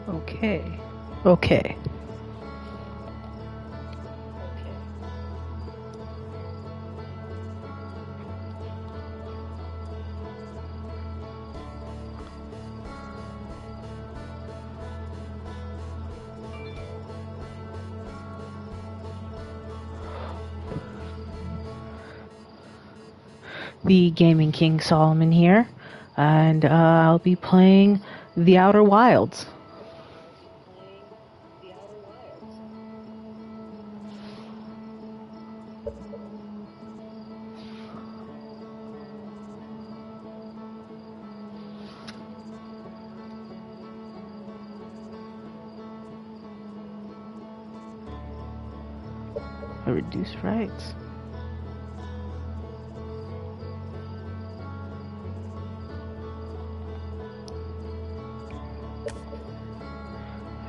Okay. Okay. The Gaming King Solomon here, and I'll be playing The Outer Wilds. Reduce rights.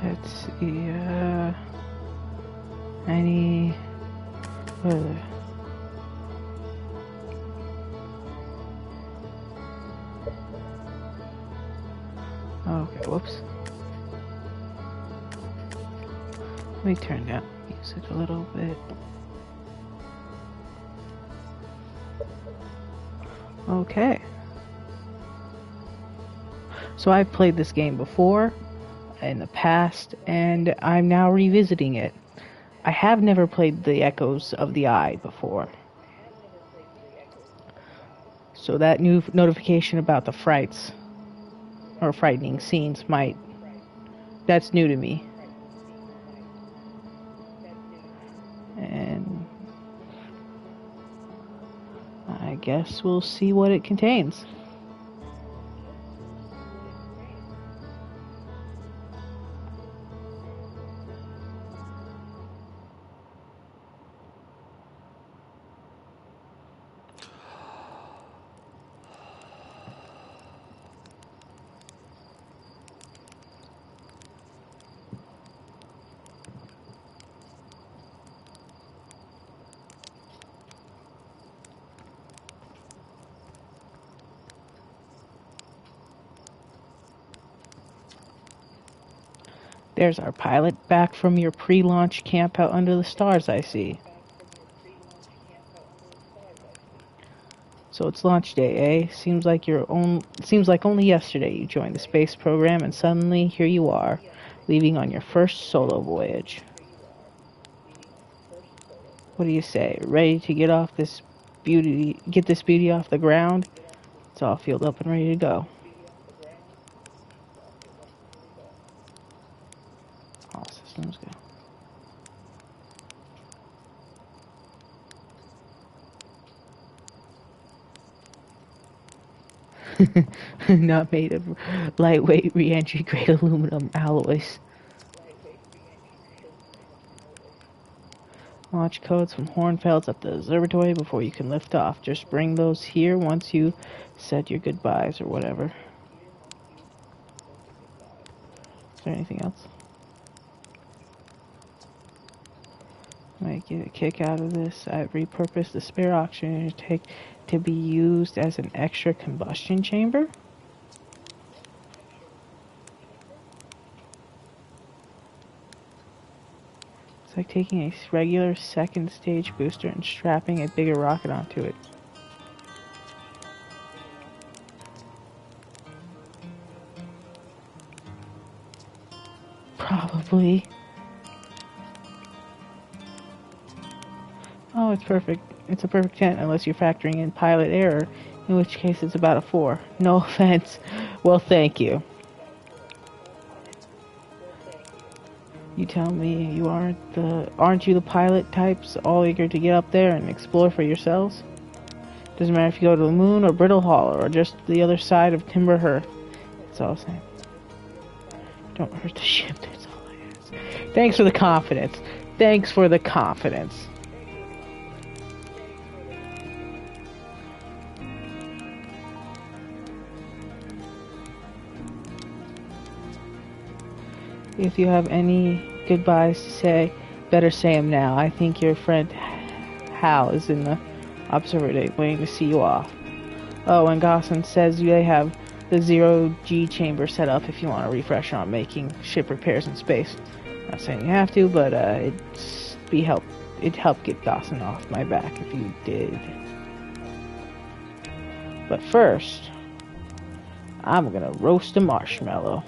Let's see, any other. Okay, whoops. Let me turn down music a little bit. Okay. So I've played this game before in the past, and I'm now revisiting it. I have never played The Echoes of the Eye before. So that new notification about the frights or frightening scenes that's new to me. And I guess we'll see what it contains. There's our pilot back from your pre-launch camp out under the stars, I see. So it's launch day, eh? Seems like only yesterday you joined the space program and suddenly here you are, leaving on your first solo voyage. What do you say? Ready to get this beauty off the ground? It's all fueled up and ready to go. All systems go. Not made of lightweight re-entry grade aluminum alloys. Launch codes from Hornfelds up the observatory before you can lift off. Just bring those here once you said your goodbyes or whatever. Is there anything else? Might get a kick out of this. I've repurposed the spare oxygen tank to be used as an extra combustion chamber. It's like taking a regular second stage booster and strapping a bigger rocket onto it. Probably. Oh, it's perfect. It's a perfect 10 unless you're factoring in pilot error, in which case it's about a 4. No offense. Well, thank you. You tell me you aren't you the pilot types all eager to get up there and explore for yourselves? Doesn't matter if you go to the moon or Brittle Hollow or just the other side of Timber Hearth. It's all the same. Don't hurt the ship, that's all I ask. Thanks for the confidence. Thanks for the confidence. If you have any goodbyes to say, better say them now. I think your friend Hal is in the observatory waiting to see you off. Oh, and Gosson says they have the zero-G chamber set up if you want a refresher on making ship repairs in space. Not saying you have to, but it'd help get Dawson off my back if you did. But first, I'm gonna roast a marshmallow.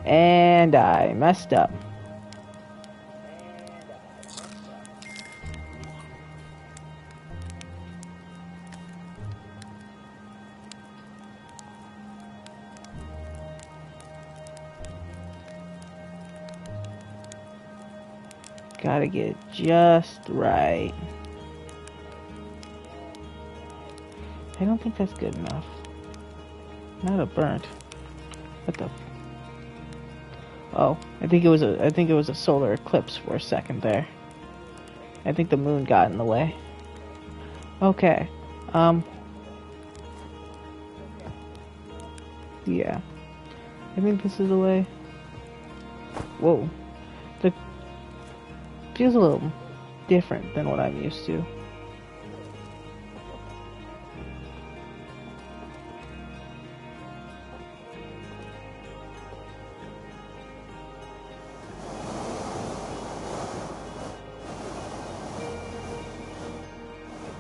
And I messed up. Gotta get it just right. I don't think that's good enough. Not a burnt. What the? Oh, I think it was a solar eclipse for a second there. I think the moon got in the way. Okay. Yeah. I think this is the way. Whoa. The feels a little different than what I'm used to.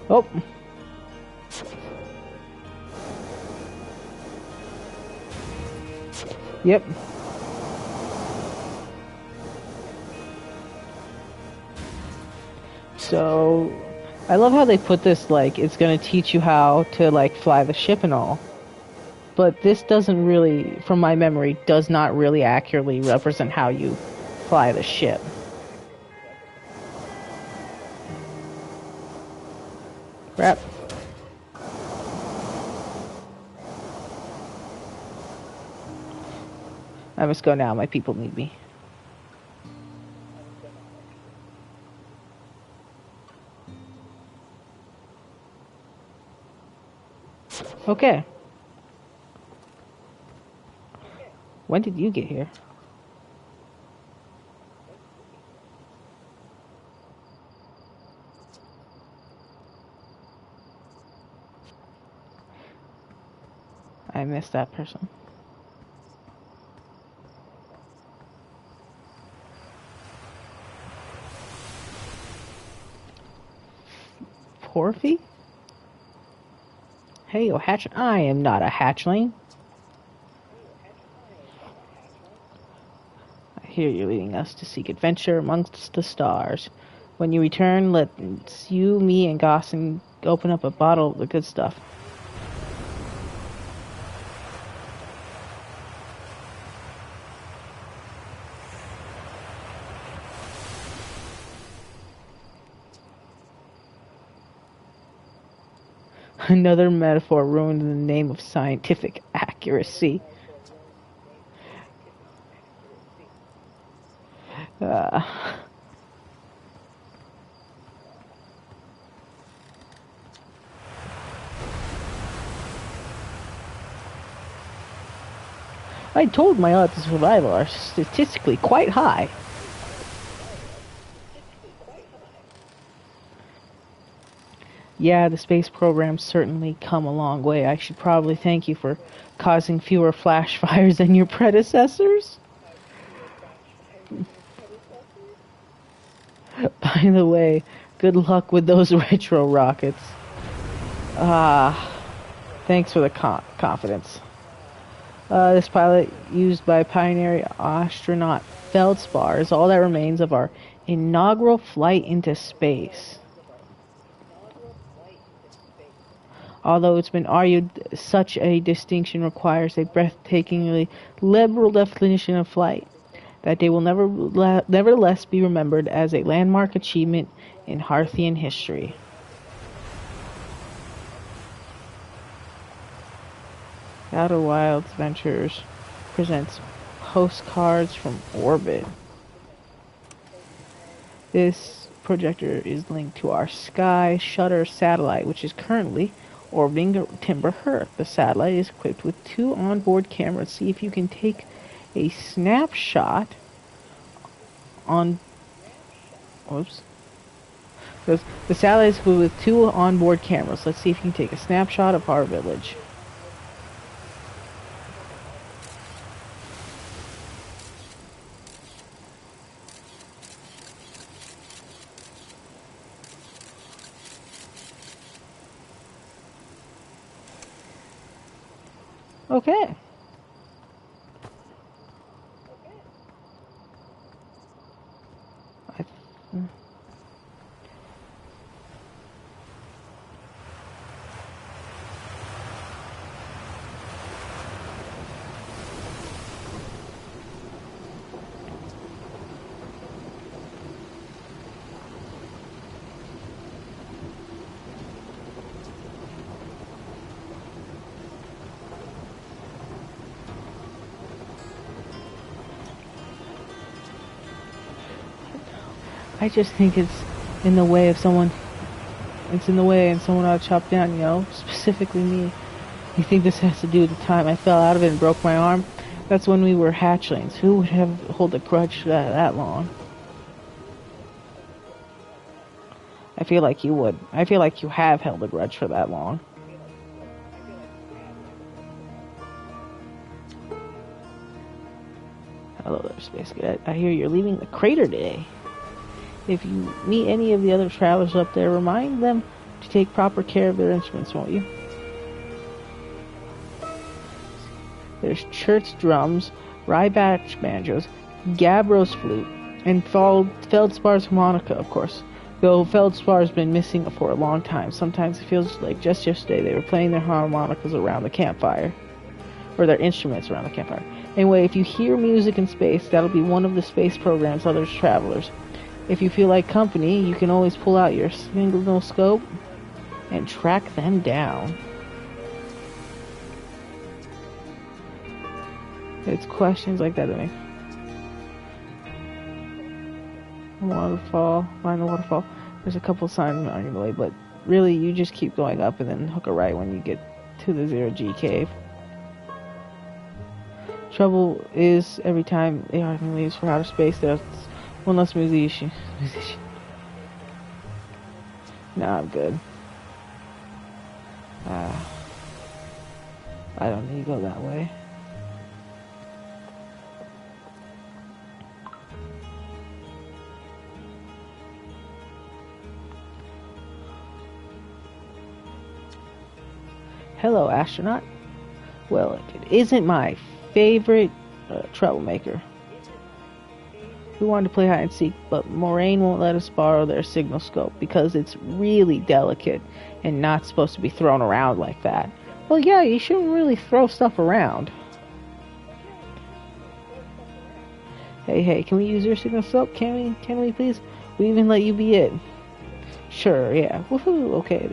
Oh. Yep. So, I love how they put this, like, it's gonna teach you how to, like, fly the ship and all. But this doesn't really, from my memory, does not really accurately represent how you fly the ship. Crap. I must go now, my people need me. Okay. When did you get here? I missed that person. Porphy? Hey, you hatch. I am not a hatchling. I hear you're leading us to seek adventure amongst the stars. When you return, let's you, me, and Gossin open up a bottle of the good stuff. Another metaphor ruined in the name of scientific accuracy. I told my odds of survival are statistically quite high. Yeah, the space program's certainly come a long way. I should probably thank you for causing fewer flash fires than your predecessors. By the way, good luck with those retro rockets. Thanks for the confidence. This pilot, used by pioneer astronaut Feldspar, is all that remains of our inaugural flight into space. Although it's been argued such a distinction requires a breathtakingly liberal definition of flight, that day will nevertheless be remembered as a landmark achievement in Harthian history. Outer Wilds Ventures presents postcards from orbit. This projector is linked to our Sky Shutter satellite, which is currently orbiting Timber Earth. The satellite is equipped with 2 onboard cameras. See if you can take a snapshot on... Whoops. The satellite is equipped with 2 onboard cameras. Let's see if you can take a snapshot of our village. Okay. I just think it's in the way of someone. It's in the way and someone ought to chop down, you know, specifically me. You think this has to do with the time I fell out of it and broke my arm? That's when we were hatchlings. Who would have hold a grudge for that long? I feel like you would. I feel like you have held a grudge for that long. Hello there, Space Cadet. I hear you're leaving the crater today. If you meet any of the other travelers up there, remind them to take proper care of their instruments, won't you? There's Chert's drums, Rybat's banjos, Gabro's flute, and Feldspar's harmonica, of course. Though Feldspar has been missing for a long time. Sometimes it feels like just yesterday they were playing their harmonicas around the campfire. Or their instruments around the campfire. Anyway, if you hear music in space, that'll be one of the space program's other travelers. If you feel like company, you can always pull out your single scope and track them down. It's questions like that that make waterfall, find the waterfall. There's a couple signs on your way, but really you just keep going up and then hook a right when you get to the 0G cave. Trouble is, every time the Army leaves for outer space, there's one less musician. Nah, I'm good. I don't need to go that way. Hello, astronaut. Well, if it isn't my favorite troublemaker. We wanted to play hide and seek, but Moraine won't let us borrow their signal scope because it's really delicate and not supposed to be thrown around like that. Well, yeah, you shouldn't really throw stuff around. Hey, can we use your signal scope? Can we please? We even let you be it. Sure, yeah. Woohoo! Okay,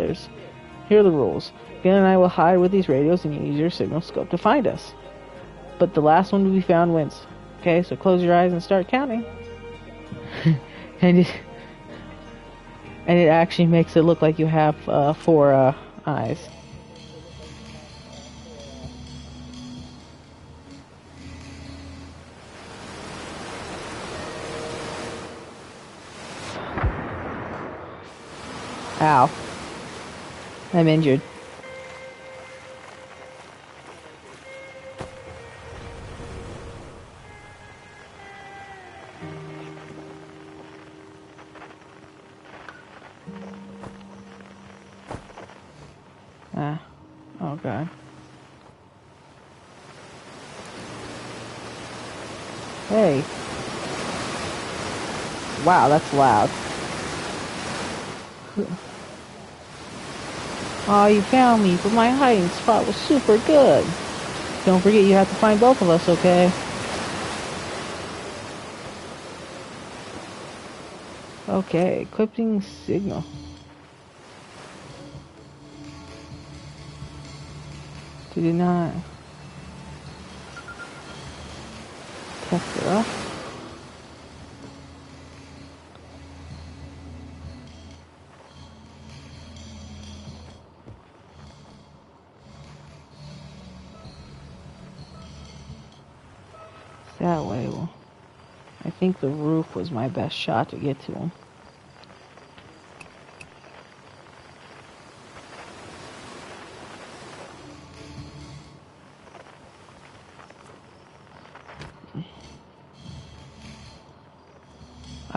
here are the rules. Glenn and I will hide with these radios and you use your signal scope to find us. But the last one to be found wins. Okay, so close your eyes and start counting. and it actually makes it look like you have 4 eyes. Ow. I'm injured. Oh god. Hey. Wow, that's loud. Aw, you found me, but my hiding spot was super good. Don't forget you have to find both of us, okay? Okay, equipping signal. Did not test it up. That way, well, I think the roof was my best shot to get to him.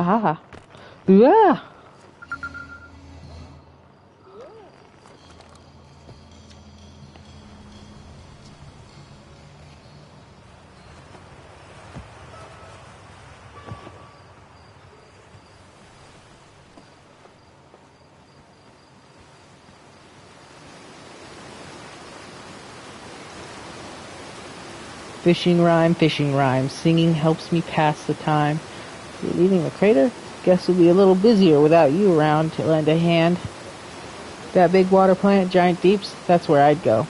Ah. Yeah. Fishing rhyme. Singing helps me pass the time. You're leaving the crater? Guess we'll be a little busier without you around to lend a hand. That big water plant, Giant Deeps, that's where I'd go.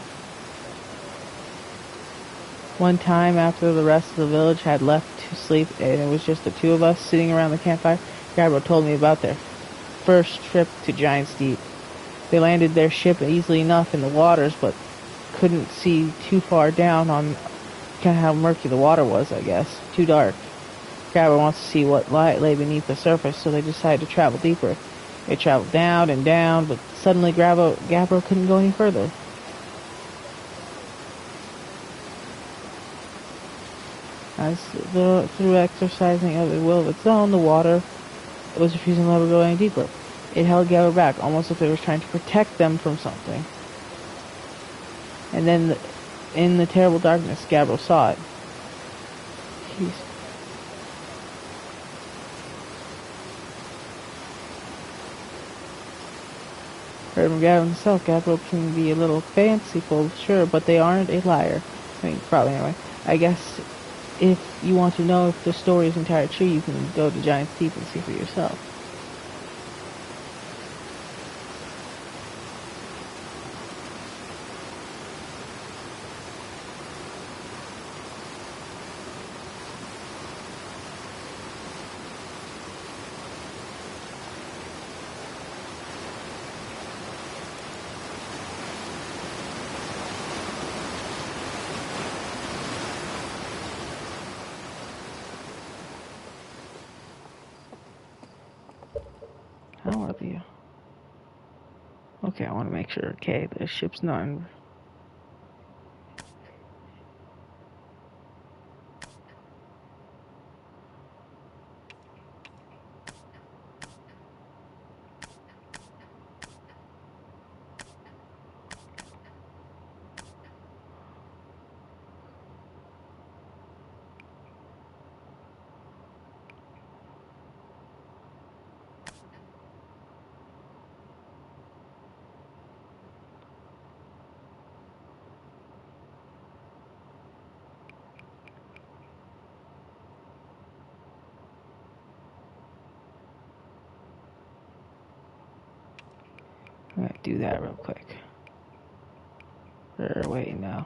One time, after the rest of the village had left to sleep, and it was just the two of us sitting around the campfire, Gabriel told me about their first trip to Giant's Deep. They landed their ship easily enough in the waters, but couldn't see too far down on kind of how murky the water was, I guess. Too dark. Gabriel wants to see what lay beneath the surface, so they decided to travel deeper. They traveled down and down, but suddenly Gabriel couldn't go any further. As through exercising of the will of its own, the water was refusing to let her go any deeper. It held Gabriel back, almost as if it was trying to protect them from something. And then, in the terrible darkness, Gabriel saw it. Heard from Gabriel himself. Gabriel can be a little fanciful, sure, but they aren't a liar. I mean, probably anyway. I guess if you want to know if the story is entirely true, you can go to Giant's Deep and see for yourself. How are you? Okay, I want to make sure. Okay, the ship's not in... I'm gonna do that real quick. Wait, no.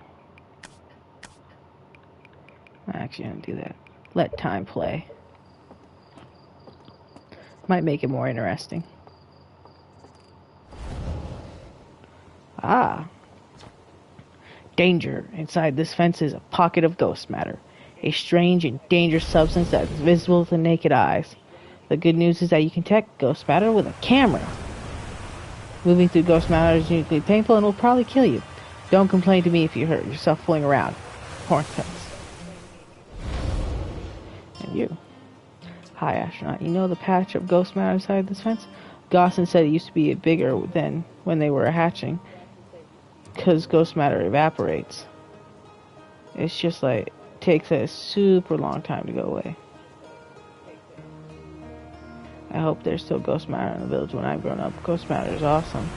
I'm actually gonna do that. Let time play. Might make it more interesting. Ah. Danger. Inside this fence is a pocket of ghost matter. A strange and dangerous substance that is visible to the naked eyes. The good news is that you can detect ghost matter with a camera. Moving through ghost matter is uniquely painful and will probably kill you. Don't complain to me if you hurt yourself fooling around. Horn fence. And you. Hi, astronaut. You know the patch of ghost matter inside this fence? Gosson said it used to be bigger than when they were hatching, because ghost matter evaporates. It's just like, takes a super long time to go away. I hope there's still ghost matter in the village when I'm grown up. Ghost matter is awesome.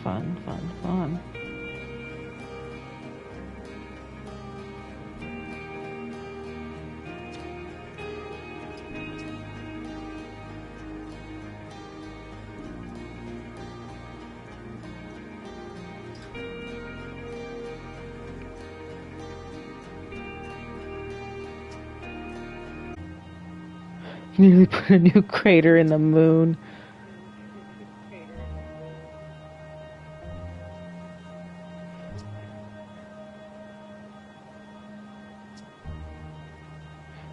Fun. Nearly put a new crater in the moon.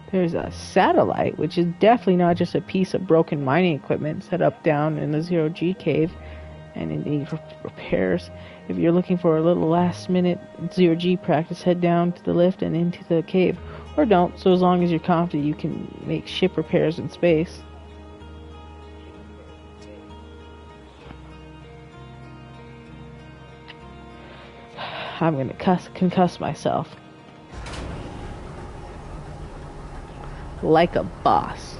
There's a satellite, which is definitely not just a piece of broken mining equipment set up down in the Zero-G cave and in need for repairs. If you're looking for a little last-minute Zero-G practice, head down to the lift and into the cave. Or don't, so as long as you're confident you can make ship repairs in space. I'm gonna concuss myself. Like a boss.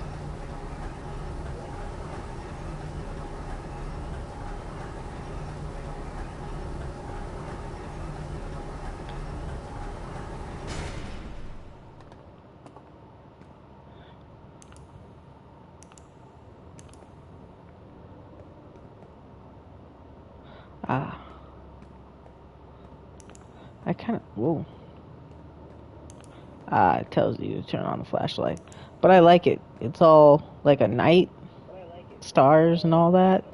Ah. I kind of... Whoa. Ah, it tells you to turn on the flashlight. But I like it. It's all like a night. Stars and all that.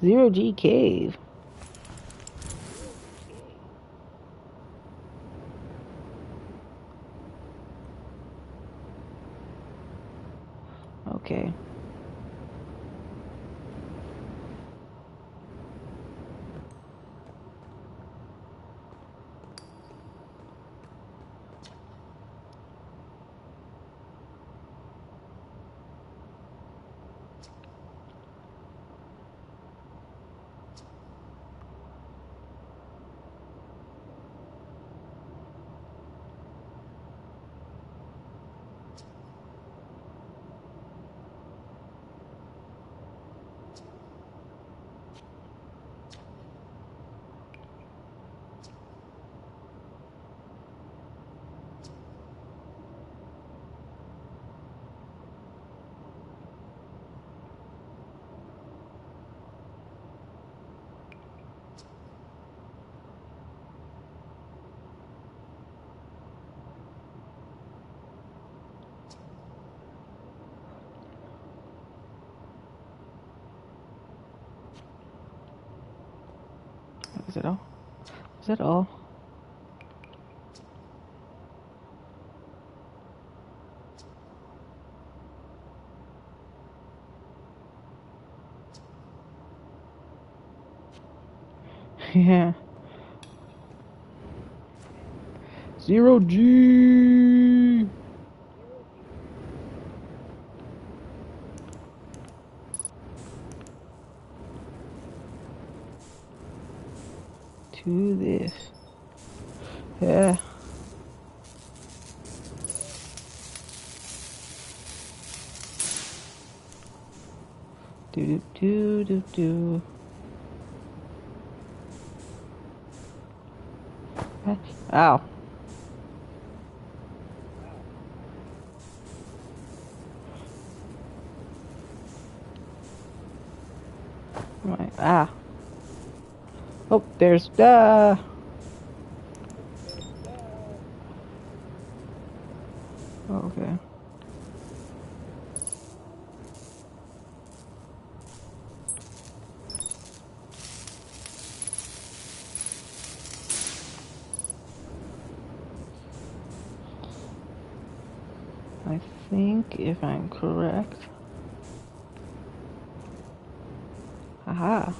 Zero-G cave. Okay. Is it all? Is that all? Yeah. Zero-G! To this. Yeah. Do do do do. Ow. Right. Ah. Oh, there's okay. I think if I'm correct. Aha.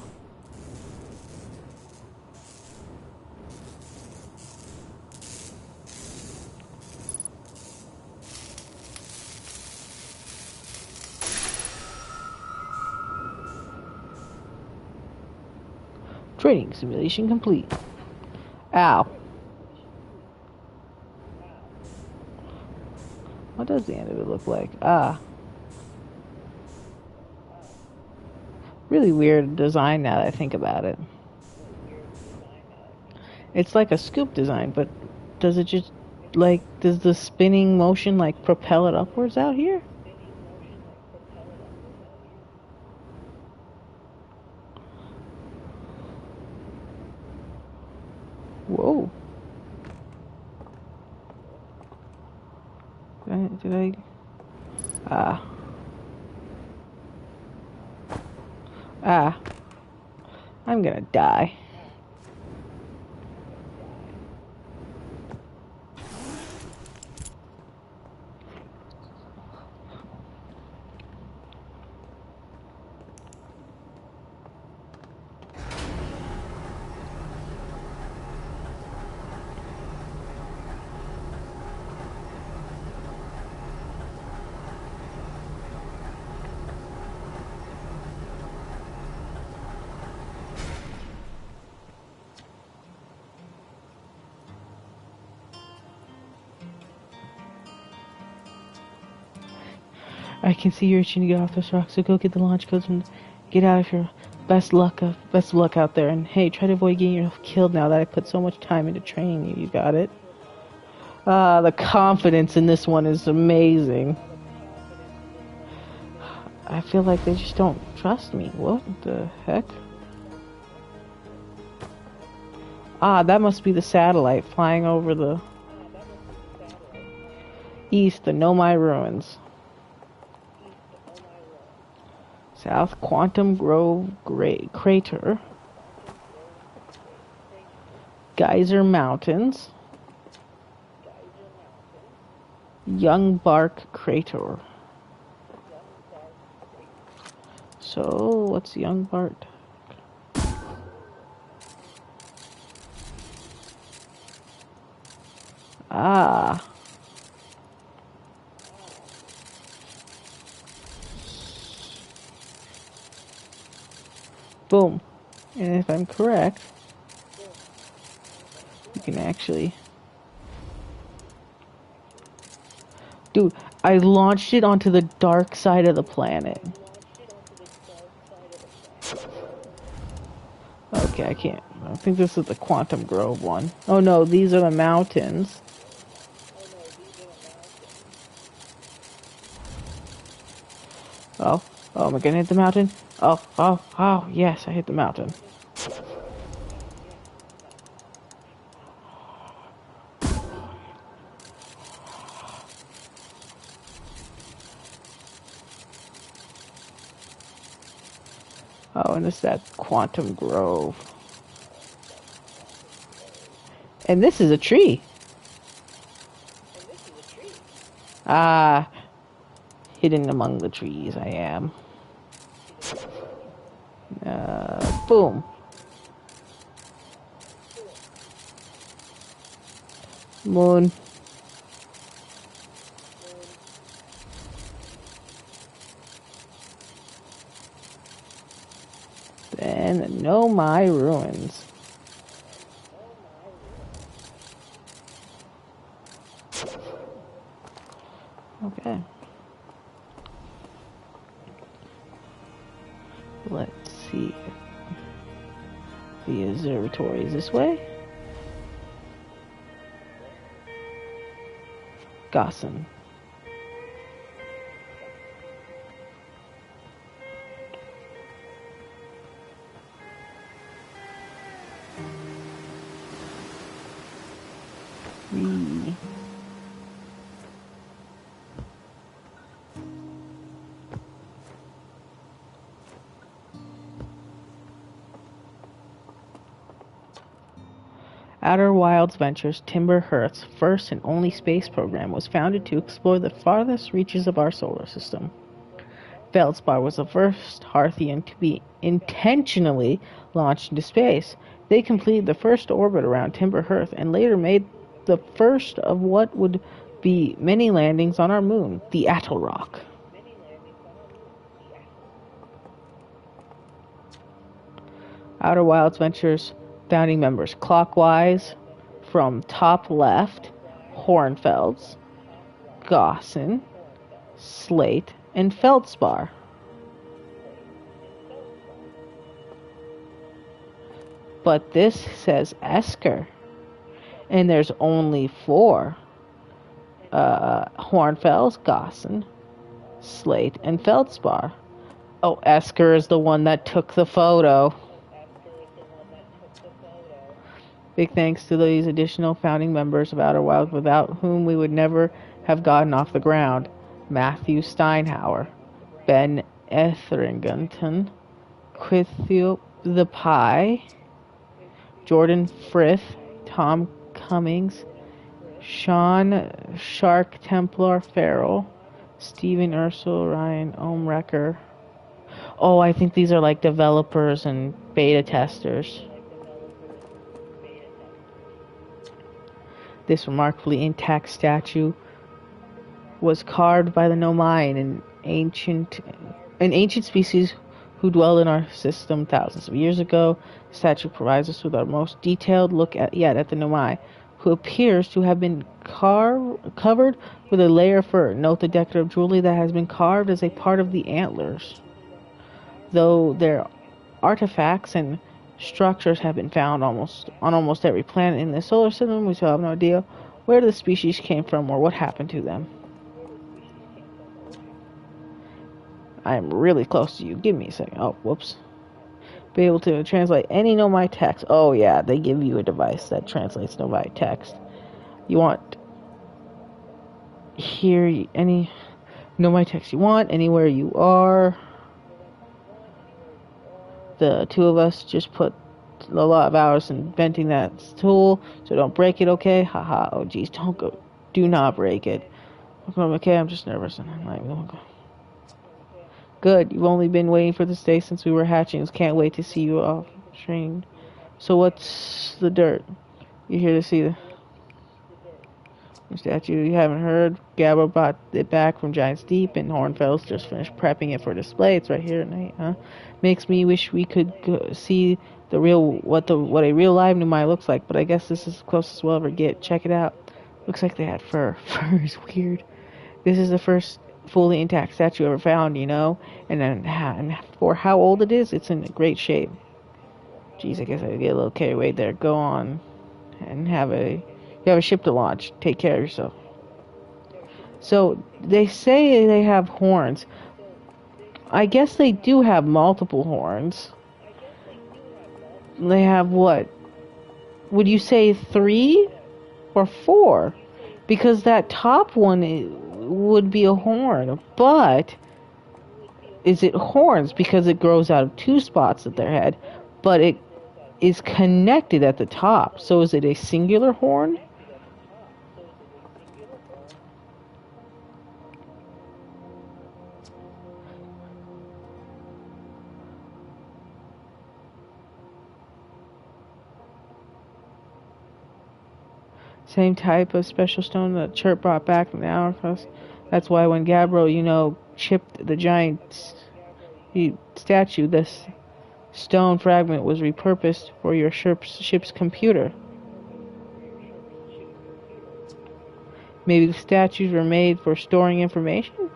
Training simulation complete. Ow. What does the end of it look like? Ah. Really weird design now that I think about it. It's like a scoop design, but does it just, like, does the spinning motion, like, propel it upwards out here? Whoa. Did I? Ah. Ah. I'm gonna die. I can see you're itching to get off this rock, so go get the launch codes and get out of here. Best of luck out there. And hey, try to avoid getting yourself killed now that I put so much time into training you. You got it? The confidence in this one is amazing. I feel like they just don't trust me. What the heck? Ah, that must be the satellite flying over the east, the Nomai ruins. South Quantum Grove Crater. Geyser Mountains. Young Bark Crater. So, what's Young Bark? Ah. Boom. And if I'm correct, you can actually... Dude, I launched it onto the dark side of the planet. Okay, I can't. I think this is the Quantum Grove one. Oh no, these are the mountains. Oh, am I gonna hit the mountain? Oh, yes, I hit the mountain. Oh, and it's that Quantum Grove. And this is a tree. Ah, hidden among the trees I am. Boom. Moon. Then the Nomai ruins. Okay. Let's see. The observatory is this way. Gossan. Outer Wilds Ventures Timber Hearth's first and only space program was founded to explore the farthest reaches of our solar system. Feldspar was the first Hearthian to be intentionally launched into space. They completed the first orbit around Timber Hearth and later made the first of what would be many landings on our moon, the Atoll Rock. Outer Wilds Ventures founding members clockwise from top left: Hornfelds, Gossan, Slate, and Feldspar. But this says Esker, and there's only 4: Hornfels, Gossan, Slate, and Feldspar. Oh, Esker is the one that took the photo. Big thanks to these additional founding members of Outer Wilds, without whom we would never have gotten off the ground. Matthew Steinhauer, Ben Etherington, Quithio the Pie, Jordan Frith, Tom Cummings, Sean Shark Templar Farrell, Stephen Ursel, Ryan Omrecker. Oh, I think these are like developers and beta testers. This remarkably intact statue was carved by the Nomai, an ancient species who dwelled in our system thousands of years ago. The statue provides us with our most detailed look at the Nomai, who appears to have been covered with a layer of fur. Note the decorative jewelry that has been carved as a part of the antlers. Though their artifacts and structures have been found on almost every planet in the solar system, we still have no idea where the species came from or what happened to them. I am really close to you. Give me a second. Oh, whoops. Be able to translate any Nomai text. Oh yeah, they give you a device that translates Nomai text. You want here any Nomai text you want, anywhere you are. The two of us just put a lot of hours inventing that tool, so don't break it, okay? Haha. Oh geez, do not break it. Okay, I'm just nervous. Good, you've only been waiting for this day since we were hatchings. Can't wait to see you all trained. So what's the dirt? You're here to see the statue you haven't heard. Gabro brought it back from Giant's Deep, and Hornfels just finished prepping it for display. It's right here at night, huh? Makes me wish we could see the real what a real live Numai looks like, but I guess this is the closest we'll ever get. Check it out. Looks like they had fur. Fur is weird. This is the first fully intact statue ever found, you know, and for how old it is, it's in great shape. Jeez, I guess I get a little carried away there. Go on and you have a ship to launch. Take care of yourself. So they say they have horns. I guess they do have multiple horns. They have what? Would you say 3 or 4? Because that top one would be a horn, but is it horns because it grows out of 2 spots at their head, but it is connected at the top? So is it a singular horn? Same type of special stone that Chirp brought back from the Hourglass. That's why when Gabbro, chipped the giant statue, this stone fragment was repurposed for your ship's computer. Maybe the statues were made for storing information?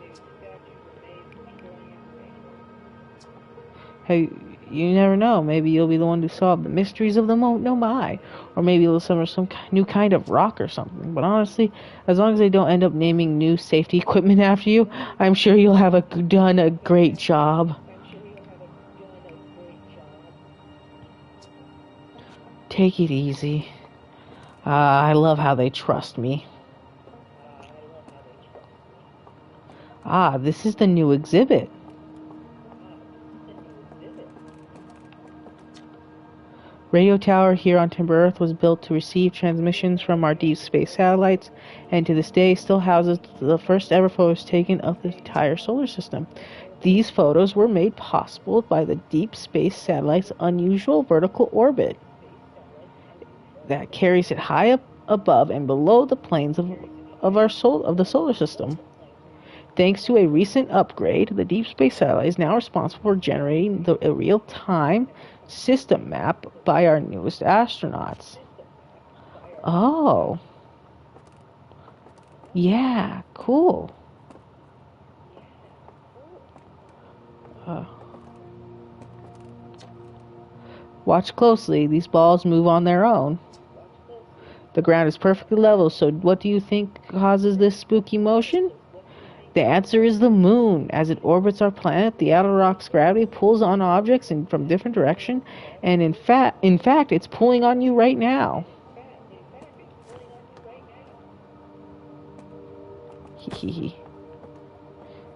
Hey, you never know. Maybe you'll be the one to solve the mysteries of the Nomai. Or maybe you'll discover some new kind of rock or something. But honestly, as long as they don't end up naming new safety equipment after you, I'm sure you'll have done a great job. Take it easy. I love how they trust me. This is the new exhibit. Radio tower here on Timber Earth was built to receive transmissions from our deep space satellites, and to this day still houses the first ever photos taken of the entire solar system. These photos were made possible by the deep space satellite's unusual vertical orbit that carries it high up above and below the planes of the solar system. Thanks to a recent upgrade, the deep space satellite is now responsible for generating a real-time system map by our newest astronauts. Oh. Yeah, cool. Watch closely. These balls move on their own. The ground is perfectly level, so what do you think causes this spooky motion? The answer is the moon. As it orbits our planet, the outer rock's gravity pulls on objects from different direction, and in fact, it's pulling on you right now. Hee.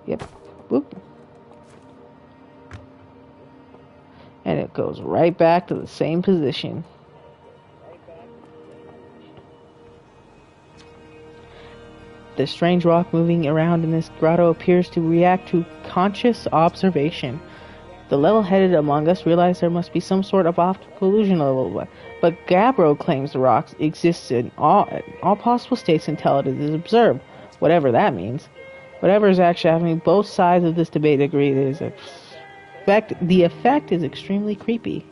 Yep. Whoop. And it goes right back to the same position. The strange rock moving around in this grotto appears to react to conscious observation. The level-headed among us realize there must be some sort of optical illusion level, but Gabbro claims the rock exists in all possible states until it is observed, whatever that means. Whatever is actually happening, both sides of this debate agree the effect is extremely creepy.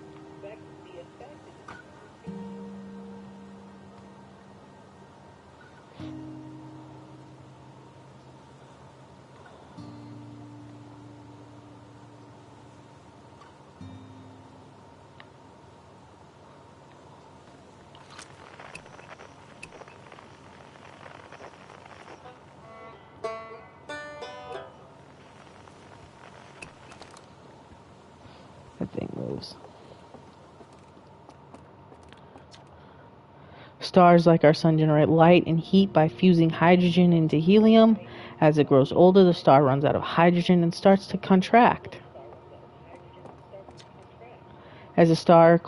That thing moves. Stars like our sun generate light and heat by fusing hydrogen into helium. As it grows older, the star runs out of hydrogen and starts to contract. As the star's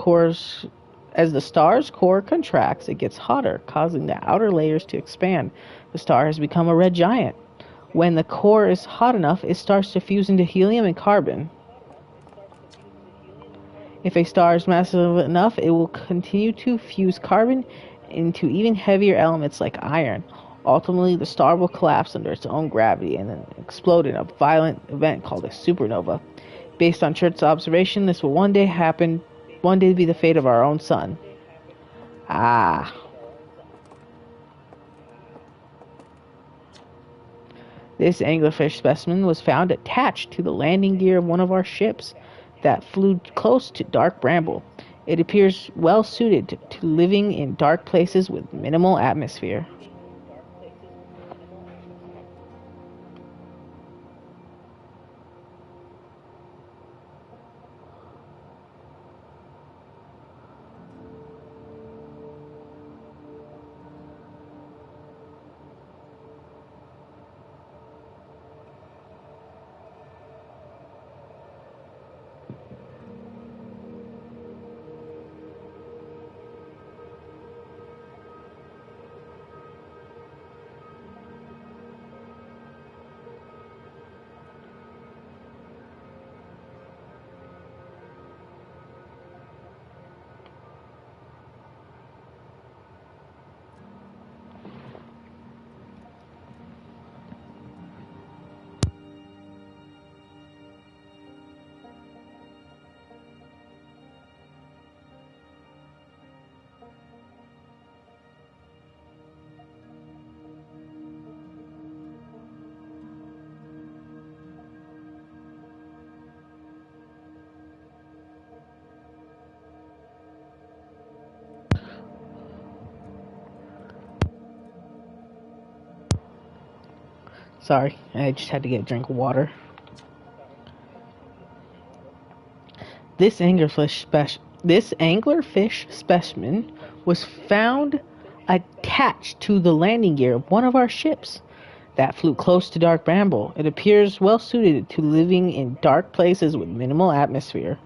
core contracts, it gets hotter, causing the outer layers to expand. The star has become a red giant. When the core is hot enough, it starts to fuse into helium and carbon. If a star is massive enough, it will continue to fuse carbon into even heavier elements like iron. Ultimately, the star will collapse under its own gravity and then explode in a violent event called a supernova. Based on Church's observation, this will one day be the fate of our own sun. Ah. This anglerfish specimen was found attached to the landing gear of one of our ships that flew close to dark bramble. It appears well suited to living in dark places with minimal atmosphere. Sorry, I just had to get a drink of water. This anglerfish specimen was found attached to the landing gear of one of our ships that flew close to dark bramble. It appears well suited to living in dark places with minimal atmosphere.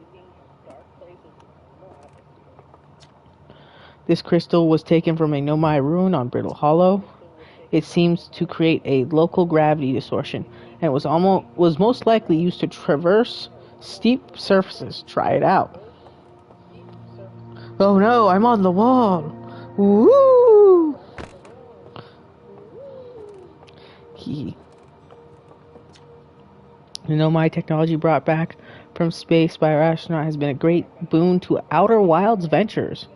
This crystal was taken from a Nomai ruin on Brittle Hollow. It seems to create a local gravity distortion, and was most likely used to traverse steep surfaces. Try it out. Oh no, I'm on the wall. Woo! The Nomai technology brought back from space by our astronaut has been a great boon to Outer Wilds ventures,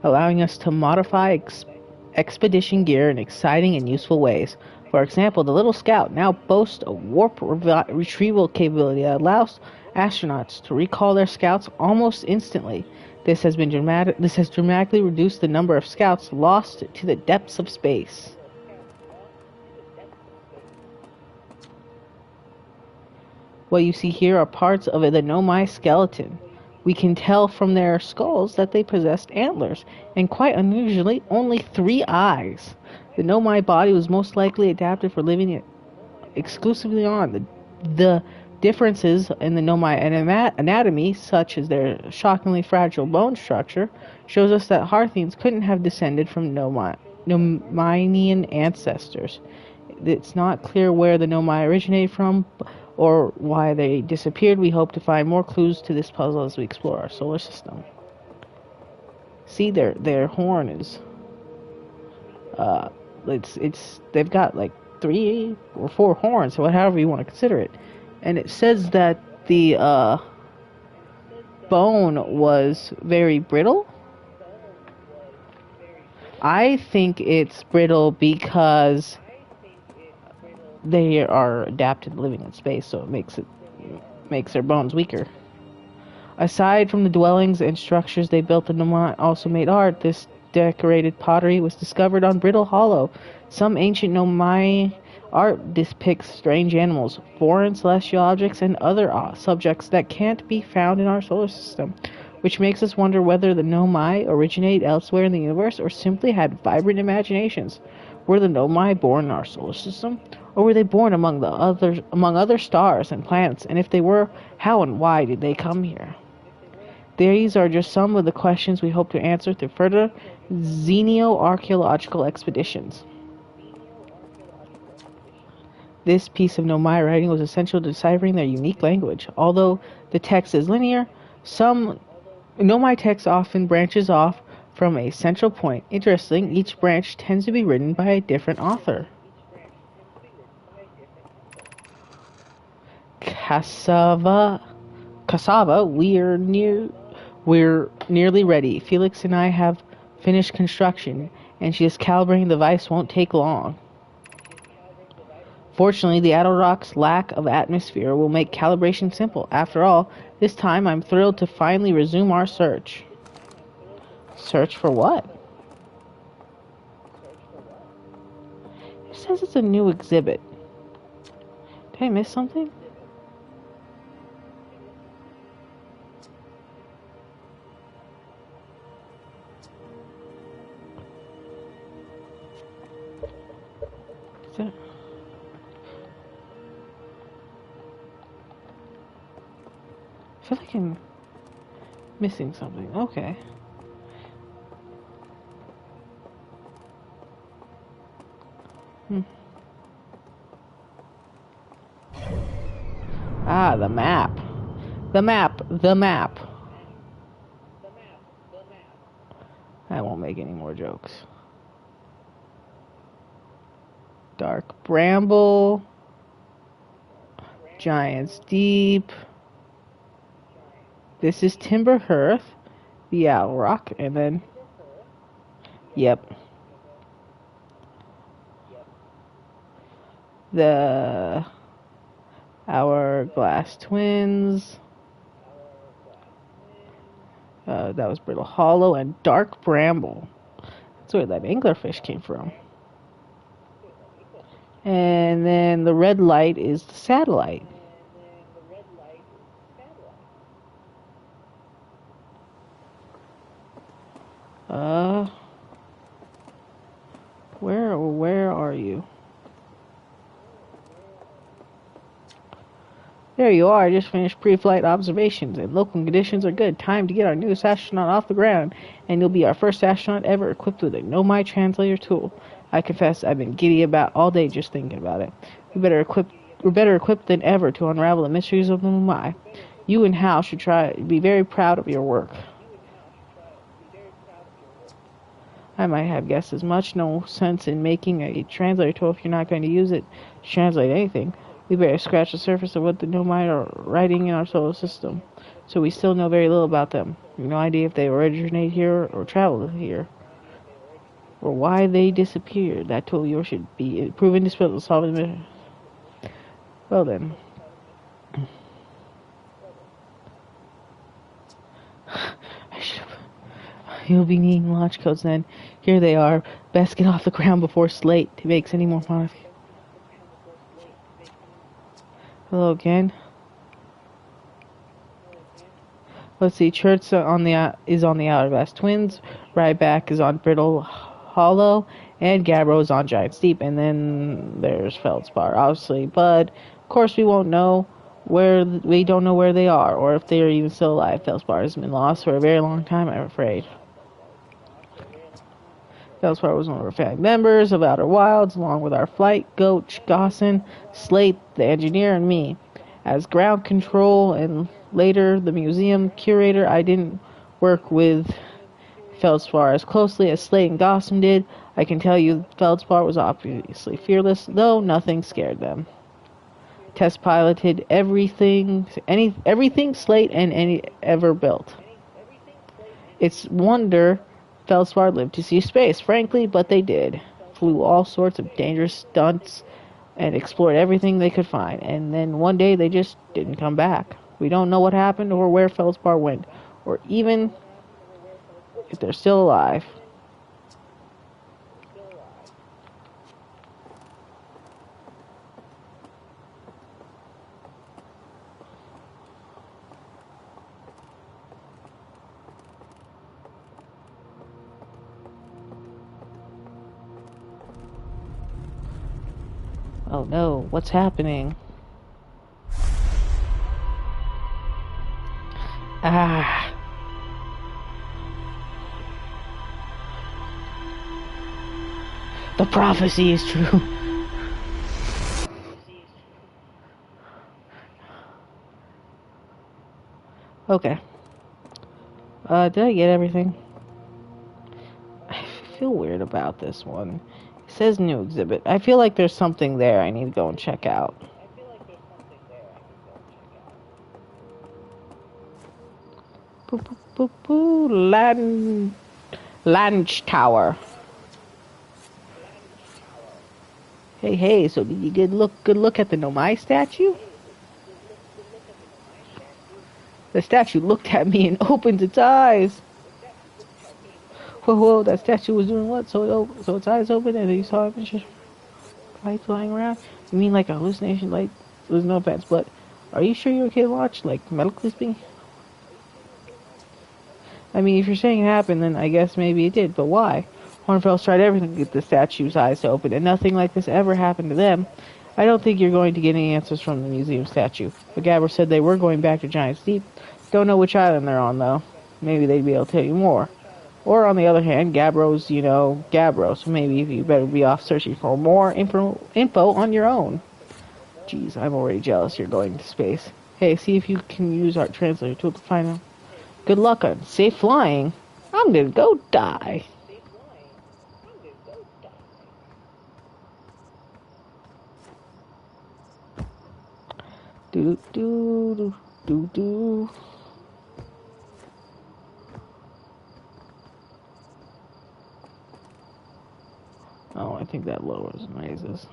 allowing us to modify expedition gear in exciting and useful ways. For example, the Little Scout now boasts a warp retrieval capability that allows astronauts to recall their scouts almost instantly. This has dramatically reduced the number of scouts lost to the depths of space. What you see here are parts of the Nomai skeleton. We can tell from their skulls that they possessed antlers, and quite unusually, only 3 eyes. The Nomai body was most likely adapted for living exclusively on. The differences in the Nomai anatomy, such as their shockingly fragile bone structure, shows us that Harthians couldn't have descended from Nomaian ancestors. It's not clear where the Nomai originated from, or why they disappeared. We hope to find more clues to this puzzle as we explore our solar system. See, their horn is they've got like 3 or 4 horns, so however you want to consider it. And it says that the bone was very brittle. I think it's brittle because they are adapted to living in space, so it makes their bones weaker. Aside from the dwellings and structures they built, the Nomai also made art. This decorated pottery was discovered on Brittle Hollow. Some ancient Nomai Art depicts strange animals, foreign celestial objects, and other subjects that can't be found in our solar system, which makes us wonder whether the Nomai originated elsewhere in the universe or simply had vibrant imaginations. Were the Nomai born in our solar system, or were they born among other stars and planets? And if they were, how and why did they come here? These are just some of the questions we hope to answer through further xenoarchaeological expeditions. This piece of Nomai writing was essential to deciphering their unique language. Although the text is linear, some Nomai text often branches off from a central point. Interesting, each branch tends to be written by a different author. Cassava, we're nearly ready. Felix and I have finished construction, and she is calibrating the device. Won't take long. Fortunately, the Adelrock's lack of atmosphere will make calibration simple. After all, this time I'm thrilled to finally resume our search. Search for what? It says it's a new exhibit. Did I miss something? Is that... I feel like I'm missing something. Okay. Ah, the map. The map. I won't make any more jokes. Dark Bramble. Giant's Deep. This is Timber Hearth, the Owl Rock, and then... Yep. The Hourglass Twins. That was Brittle Hollow and Dark Bramble. That's where that anglerfish came from. And then the red light is the satellite. Where are you? There you are. I just finished pre-flight observations, and local conditions are good. Time to get our newest astronaut off the ground, and you'll be our first astronaut ever equipped with a Nomai translator tool. I confess, I've been giddy about all day just thinking about it. We're better equipped than ever to unravel the mysteries of the Nomai. You and Hal should be very proud of your work. I might have guessed as much. No sense in making a translator tool if you're not going to use it to translate anything. We better scratch the surface of what the Nomai are writing in our solar system. So we still know very little about them. We have no idea if they originate here or traveled here, or why they disappeared. That tool of yours should be proven to solve the mystery. Well then. You'll be needing launch codes then. Here they are. Best get off the ground before Slate makes any more modifications. Hello again. Let's see. Church is on the Hourglass Twins. Ryback is on Brittle Hollow, and Gabbro is on Giant's Deep. And then there's Feldspar, obviously. But of course, we don't know where they are, or if they are even still alive. Feldspar has been lost for a very long time, I'm afraid. Feldspar was one of our family members of Outer Wilds, along with our flight, Goach, Gossin, Slate, the engineer, and me. As ground control and later the museum curator, I didn't work with Feldspar as closely as Slate and Gossin did. I can tell you Feldspar was obviously fearless, though nothing scared them. Test piloted everything Slate and any ever built. It's wonder Feldspar lived to see space, frankly, but they did. Flew all sorts of dangerous stunts and explored everything they could find. And then one day they just didn't come back. We don't know what happened or where Feldspar went, or even if they're still alive. Oh no, what's happening? Ah. The prophecy is true. Okay. Did I get everything? I feel weird about this one. It says new exhibit. I feel like there's something there I need to go and check out. Boo, boo, boo, boo. Lunch Tower. Hey, so did you get good look at the Nomai statue? The statue looked at me and opened its eyes. Whoa, that statue was doing what? So its eyes opened and you saw it light flying around? You mean like a hallucination? Like, there's no offense, but are you sure your kid watched, like, medically speaking? I mean, if you're saying it happened, then I guess maybe it did, but why? Hornfels tried everything to get the statue's eyes to open, and nothing like this ever happened to them. I don't think you're going to get any answers from the museum statue. But Gabber said they were going back to Giant's Deep. Don't know which island they're on, though. Maybe they'd be able to tell you more. Or, on the other hand, Gabbro's, Gabbro, so maybe you better be off searching for more info on your own. Jeez, I'm already jealous you're going to space. Hey, see if you can use our translator tool to find out. Good luck on safe flying. I'm gonna go die. Do do do do. Oh, I think that lowers noises.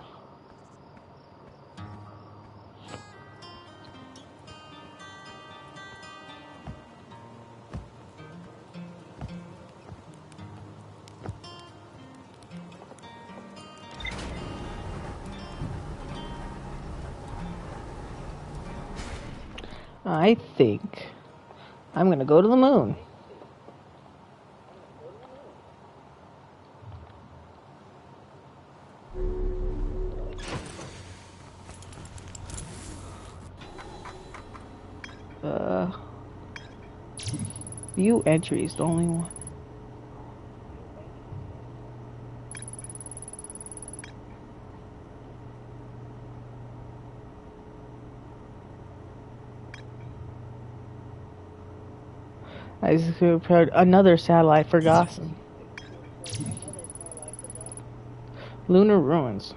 I think I'm gonna go to the moon. View entries, the only one. I just prepared another satellite for Gossen. Lunar ruins.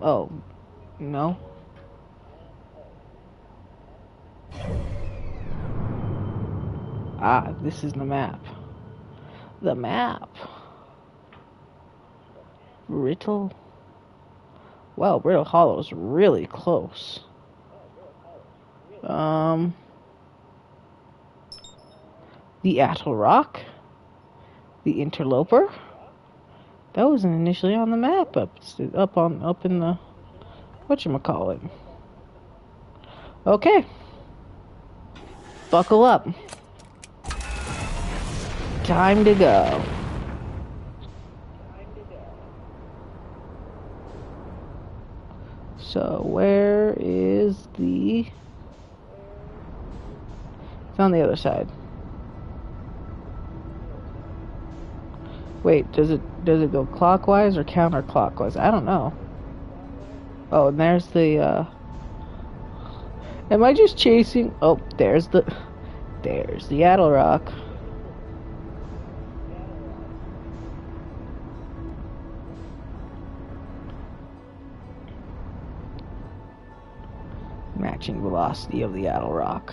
Oh, no. Ah, this is the map. The map. Brittle. Well, Brittle Hollow's really close. The Atoll Rock. The Interloper. That wasn't initially on the map up in the whatchamacallit. Okay. Buckle up. Time to go. So where is the... It's on the other side. Wait, does it go clockwise or counterclockwise? I don't know. Oh, and there's the am I just chasing? Oh, there's the Atoll Rock. Matching velocity of the Atoll Rock.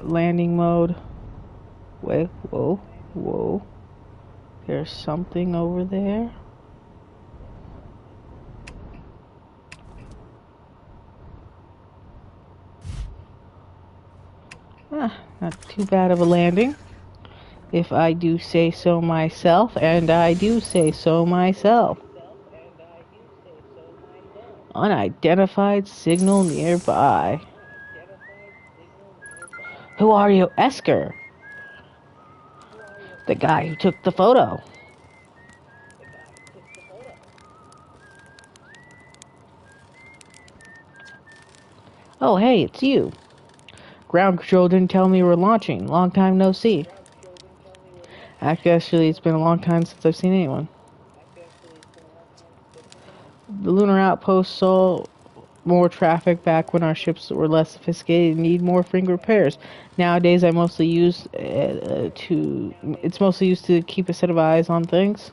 Landing mode. Wait, whoa. There's something over there. Not too bad of a landing, if I do say so myself, and I do say so myself. Unidentified signal nearby. Who are you, Esker? The guy who took the photo. Oh, hey, it's you. Ground control didn't tell me we were launching. Long time no see. Actually, it's been a long time since I've seen anyone. The lunar outpost saw more traffic back when our ships were less sophisticated and need more frequent repairs. Nowadays, it's mostly used to keep a set of eyes on things.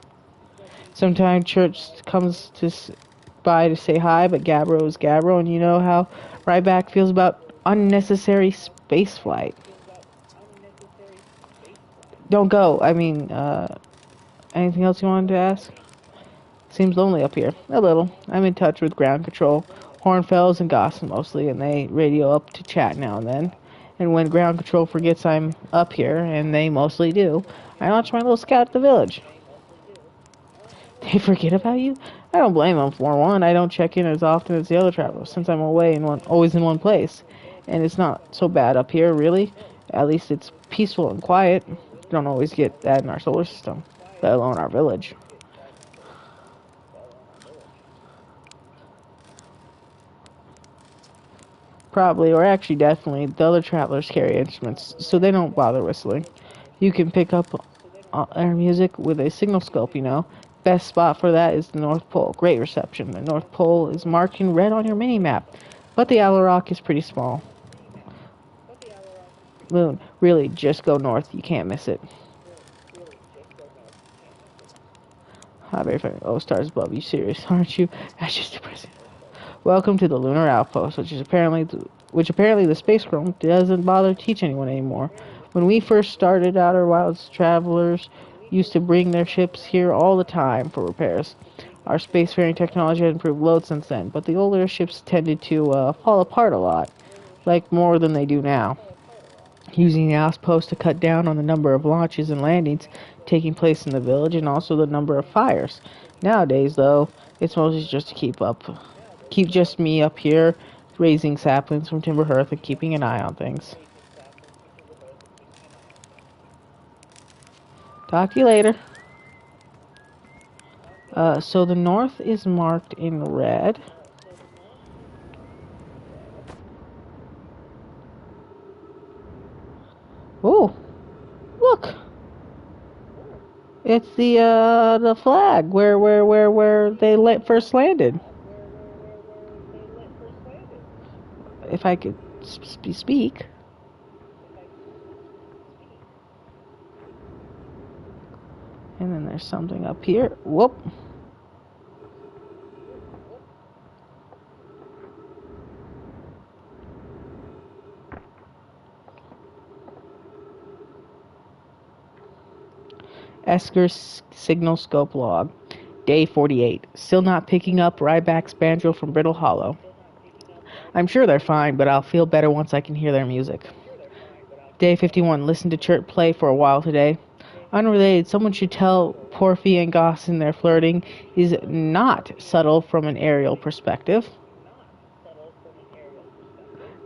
Sometimes church comes by to say hi, but Gabbro is Gabbro, and you know how Ryback feels about unnecessary spaceflight. Don't go. Anything else you wanted to ask? Seems lonely up here. A little. I'm in touch with ground control, Hornfells and Gossen mostly, and they radio up to chat now and then. And when ground control forgets I'm up here, and they mostly do, I launch my little scout at the village. They forget about you? I don't blame them. For one, I don't check in as often as the other travelers, since I'm always in one place. And it's not so bad up here, really. At least it's peaceful and quiet. Don't always get that in our solar system, let alone our village. Probably, or actually definitely, the other travelers carry instruments, so they don't bother whistling. You can pick up our music with a signal scope, you know. Best spot for that is the North Pole. Great reception. The North Pole is marked in red on your mini-map, but the Owl Rock is pretty small. Moon, really, just go north. You can't miss it. Ah, very funny. Oh, stars above. You serious, aren't you? That's just depressing. Welcome to the lunar outpost, which apparently the space chrome doesn't bother to teach anyone anymore. When we first started out, our wild travelers used to bring their ships here all the time for repairs. Our spacefaring technology has improved loads since then, but the older ships tended to fall apart a lot, like more than they do now. Using the outpost to cut down on the number of launches and landings taking place in the village and also the number of fires. Nowadays, though, it's mostly just to keep just me up here, raising saplings from timber hearth and keeping an eye on things. Talk to you later. So the north is marked in red. Oh, look! It's the flag where they first landed. If I could speak. And then there's something up here. Whoop. Esker's signal scope log. Day 48. Still not picking up Ryback's banjo from Brittle Hollow. I'm sure they're fine, but I'll feel better once I can hear their music. Day 51. Listen to Chert play for a while today. Unrelated, someone should tell Porphy and Gossin their flirting is not subtle from an aerial perspective.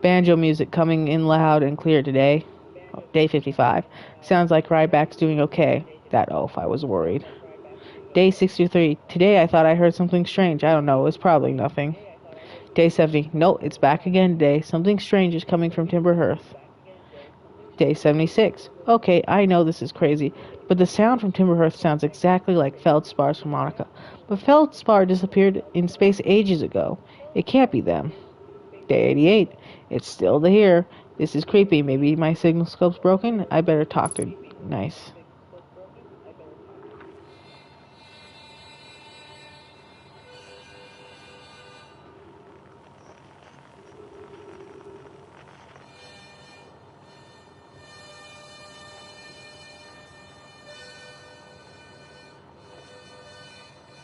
Banjo music coming in loud and clear today. Day 55. Sounds like Ryback's doing okay. That oaf, I was worried. Day 63. Today I thought I heard something strange. I don't know, it was probably nothing. Day 70. No, it's back again today. Something strange is coming from Timber Hearth. Day 76. Okay, I know this is crazy, but the sound from Timber Hearth sounds exactly like Feldspar's harmonica. But Feldspar disappeared in space ages ago. It can't be them. Day 88. It's still here. This is creepy. Maybe my signal scope's broken? I better talk to Nice.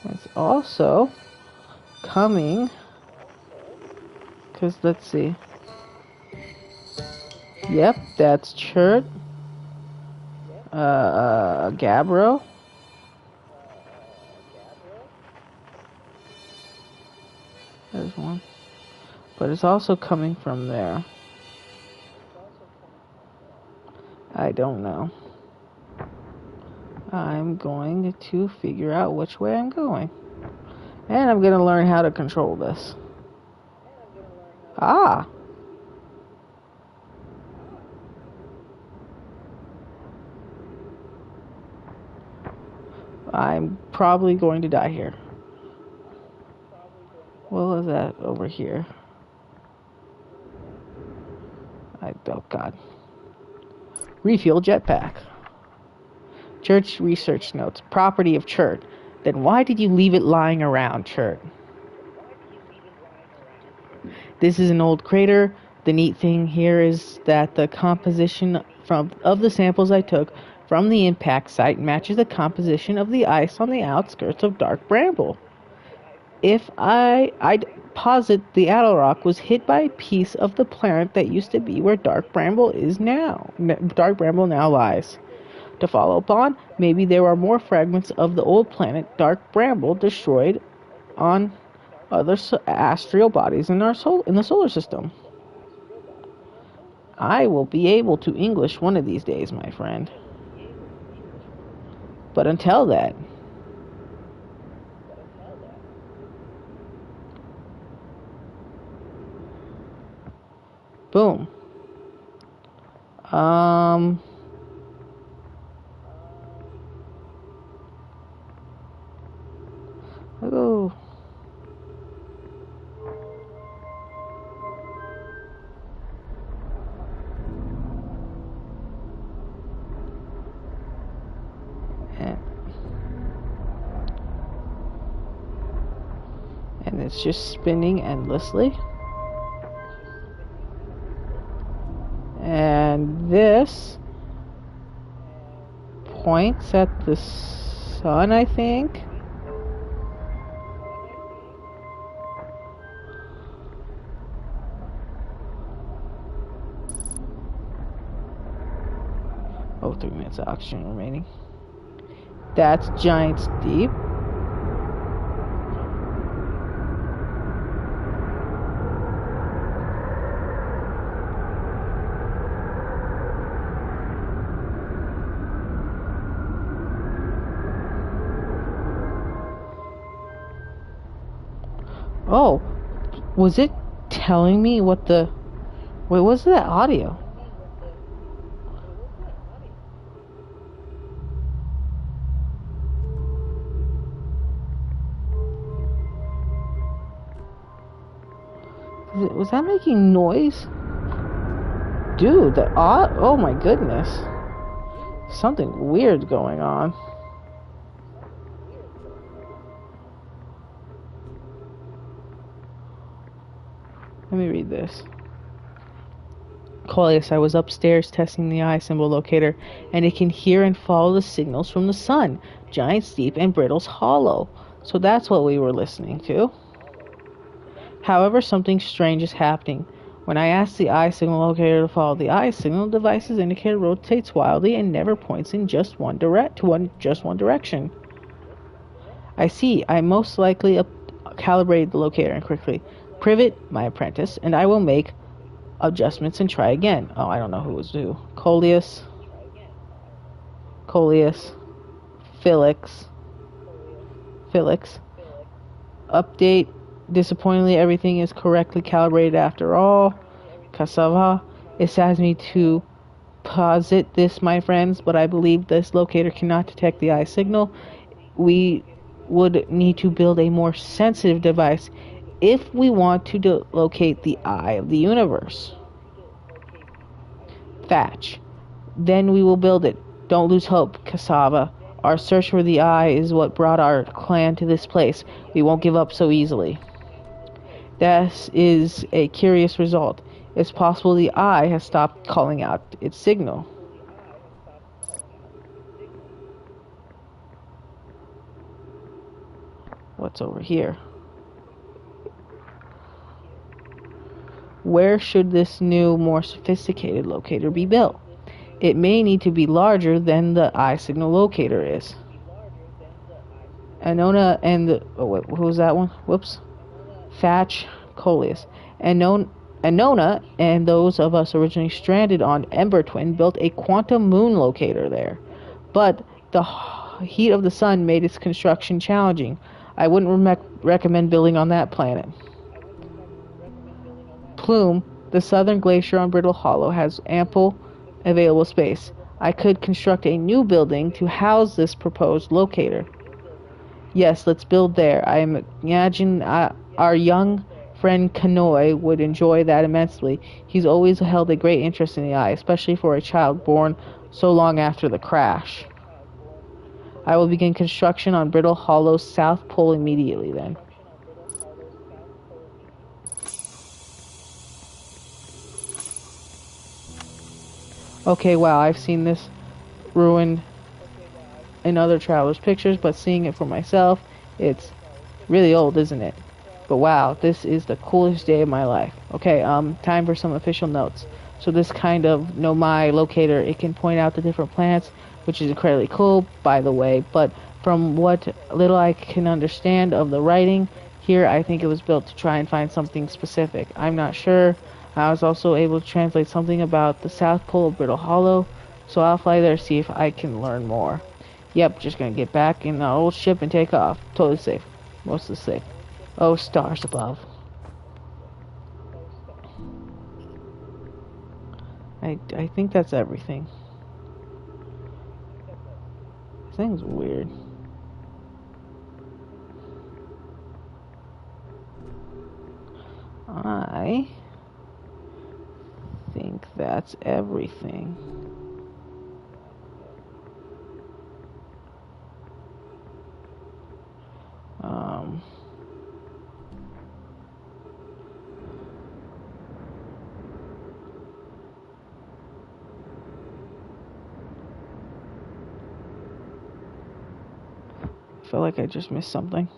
It's also coming, because let's see. Yep, that's Chert. Gabbro. There's one. But it's also coming from there. I don't know. I'm going to figure out which way I'm going. And I'm going to learn how to control this. Ah! I'm probably going to die here. What was that over here? Oh god. Refuel jetpack. Church research notes. Property of Chert. Then why did you leave it lying around, Chert? This is an old crater. The neat thing here is that the composition of the samples I took from the impact site matches the composition of the ice on the outskirts of Dark Bramble. If I'd posit the Attlerock was hit by a piece of the planet that used to be where Dark Bramble is now. Dark Bramble now lies. To follow upon, maybe there are more fragments of the old planet Dark Bramble destroyed on other astral bodies in the solar system. I will be able to English one of these days, my friend. But until that, boom. Oh. And it's just spinning endlessly. And this points at the sun, I think. Oh, 3 minutes of oxygen remaining. That's Giant's Deep. Oh, was it telling me what the... Wait, what's that audio? Was that making noise? Dude, oh my goodness. Something weird going on. Let me read this. Coleus, I was upstairs testing the eye symbol locator, and it can hear and follow the signals from the sun, Giant's Deep, and Brittle's Hollow. So that's what we were listening to. However, something strange is happening. When I ask the eye signal locator to follow the eye signal, the device's indicator rotates wildly and never points in just one direction. I see. I most likely calibrated the locator incorrectly. Privet, my apprentice, and I will make adjustments and try again. Oh, I don't know who was who. Coleus, Felix. Update. Disappointingly, everything is correctly calibrated after all. Cassava. It saddens me to posit this, my friends, but I believe this locator cannot detect the eye signal. We would need to build a more sensitive device if we want to locate the eye of the universe. Thatch. Then we will build it. Don't lose hope, Cassava. Our search for the eye is what brought our clan to this place. We won't give up so easily. This is a curious result. It's possible the eye has stopped calling out its signal. What's over here? Where should this new, more sophisticated locator be built? It may need to be larger than the eye signal locator is. Anona and the... Oh, wait, who was that one? Whoops. Thatch Coleus. Anona and those of us originally stranded on Ember Twin built a quantum moon locator there. But the heat of the sun made its construction challenging. I wouldn't recommend building on that planet. Plume, the southern glacier on Brittle Hollow, has ample available space. I could construct a new building to house this proposed locator. Yes, let's build there. I imagine our young friend Kanoi would enjoy that immensely. He's always held a great interest in the eye, especially for a child born so long after the crash. I will begin construction on Brittle Hollow's South Pole immediately then. Okay, wow, I've seen this ruin in other travelers' pictures, but seeing it for myself, it's really old, isn't it? But wow, this is the coolest day of my life. Okay, time for some official notes. So this kind of Nomai locator, it can point out the different planets, which is incredibly cool, by the way, but from what little I can understand of the writing here, I think it was built to try and find something specific. I'm not sure. I was also able to translate something about the South Pole of Brittle Hollow, so I'll fly there to see if I can learn more. Yep, just gonna get back in the old ship and take off. Totally safe. Mostly safe. Oh, stars above. I think that's everything. This thing's weird. I think that's everything. I feel like I just missed something.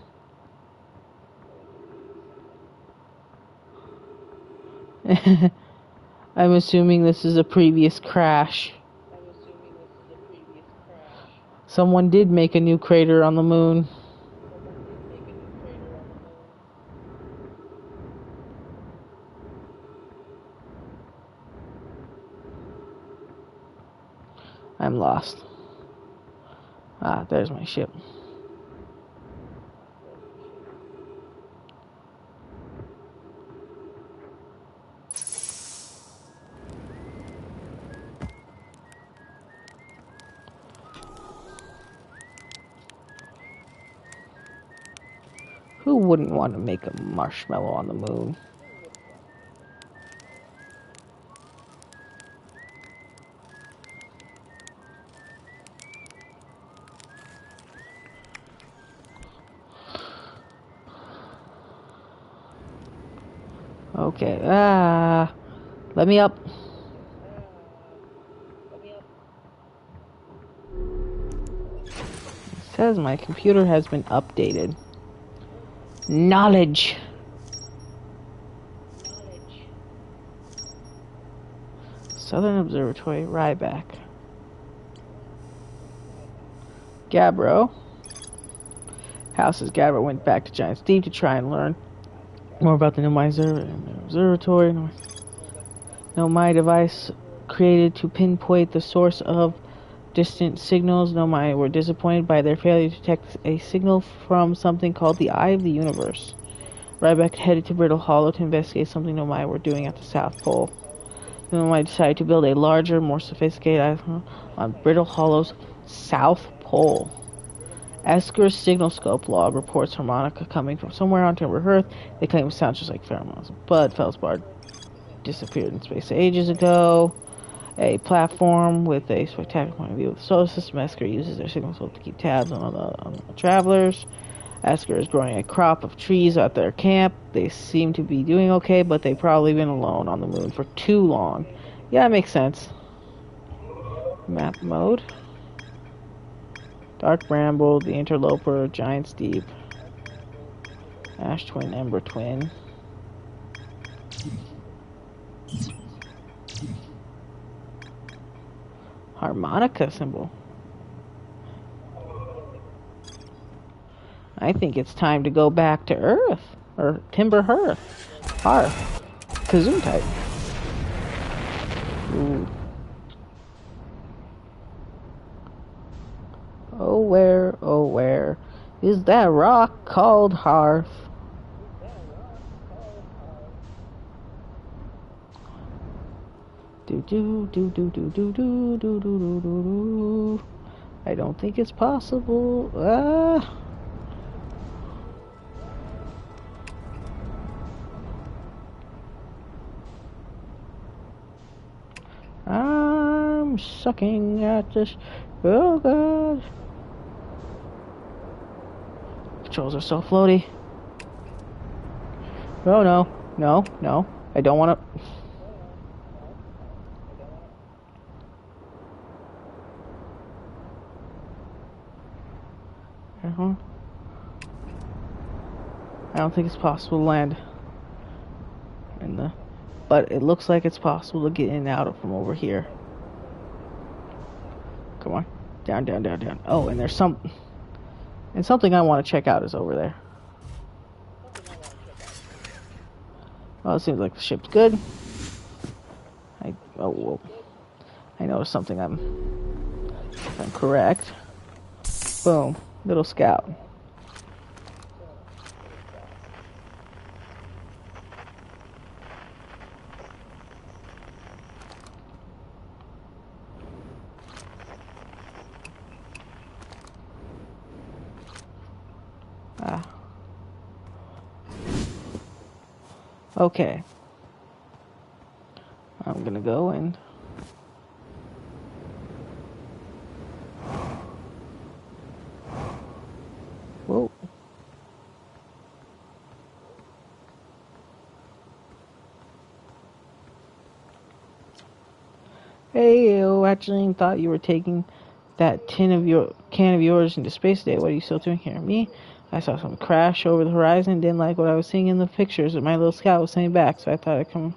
I'm assuming this is a previous crash. Someone did make a new crater on the moon. I'm lost. Ah, there's my ship. Who wouldn't want to make a marshmallow on the moon? Okay, let me up. It says my computer has been updated. Knowledge. Southern Observatory, Ryback. Gabbro. Houses Gabbro went back to Giant's Deep to try and learn more about the Nomai Observatory. Nomai device created to pinpoint the source of distant signals. Nomai were disappointed by their failure to detect a signal from something called the Eye of the Universe. Ryback headed to Brittle Hollow to investigate something Nomai were doing at the South Pole. The Nomai decided to build a larger, more sophisticated eye on Brittle Hollow's South Pole. Esker's signal scope log reports harmonica coming from somewhere on Timber Earth. They claim it sounds just like pheromones, but Feldspar disappeared in space ages ago. A platform with a spectacular point of view of the solar system. Esker uses their signal scope to keep tabs on the travelers. Esker is growing a crop of trees at their camp. They seem to be doing okay, but they've probably been alone on the moon for too long. Yeah, it makes sense. Map mode. Dark Bramble, the Interloper, Giant's Deep, Ash Twin, Ember Twin. Harmonica symbol. I think it's time to go back to Earth. Or Timber Hearth. Hearth. Kazoo type. Ooh. Oh where is that rock called Hearth? Do do do do do do do do do do do. I don't think it's possible. I'm sucking at this. Oh god. Controls are so floaty. Oh no, no, no. I don't want to. I don't think it's possible to land in the, but it looks like it's possible to get in and out from over here. Come on, down, down, down, down. Oh, and there's something I want to check out is over there. Well, it seems like the ship's good. Whoa. I noticed something. If I'm correct. Boom, little scout. Okay. I'm gonna go and whoa. Hey, actually thought you were taking that can of yours into space today. What are you still doing here? Me? I saw some crash over the horizon, didn't like what I was seeing in the pictures that my little scout was sending back, so I thought I'd come.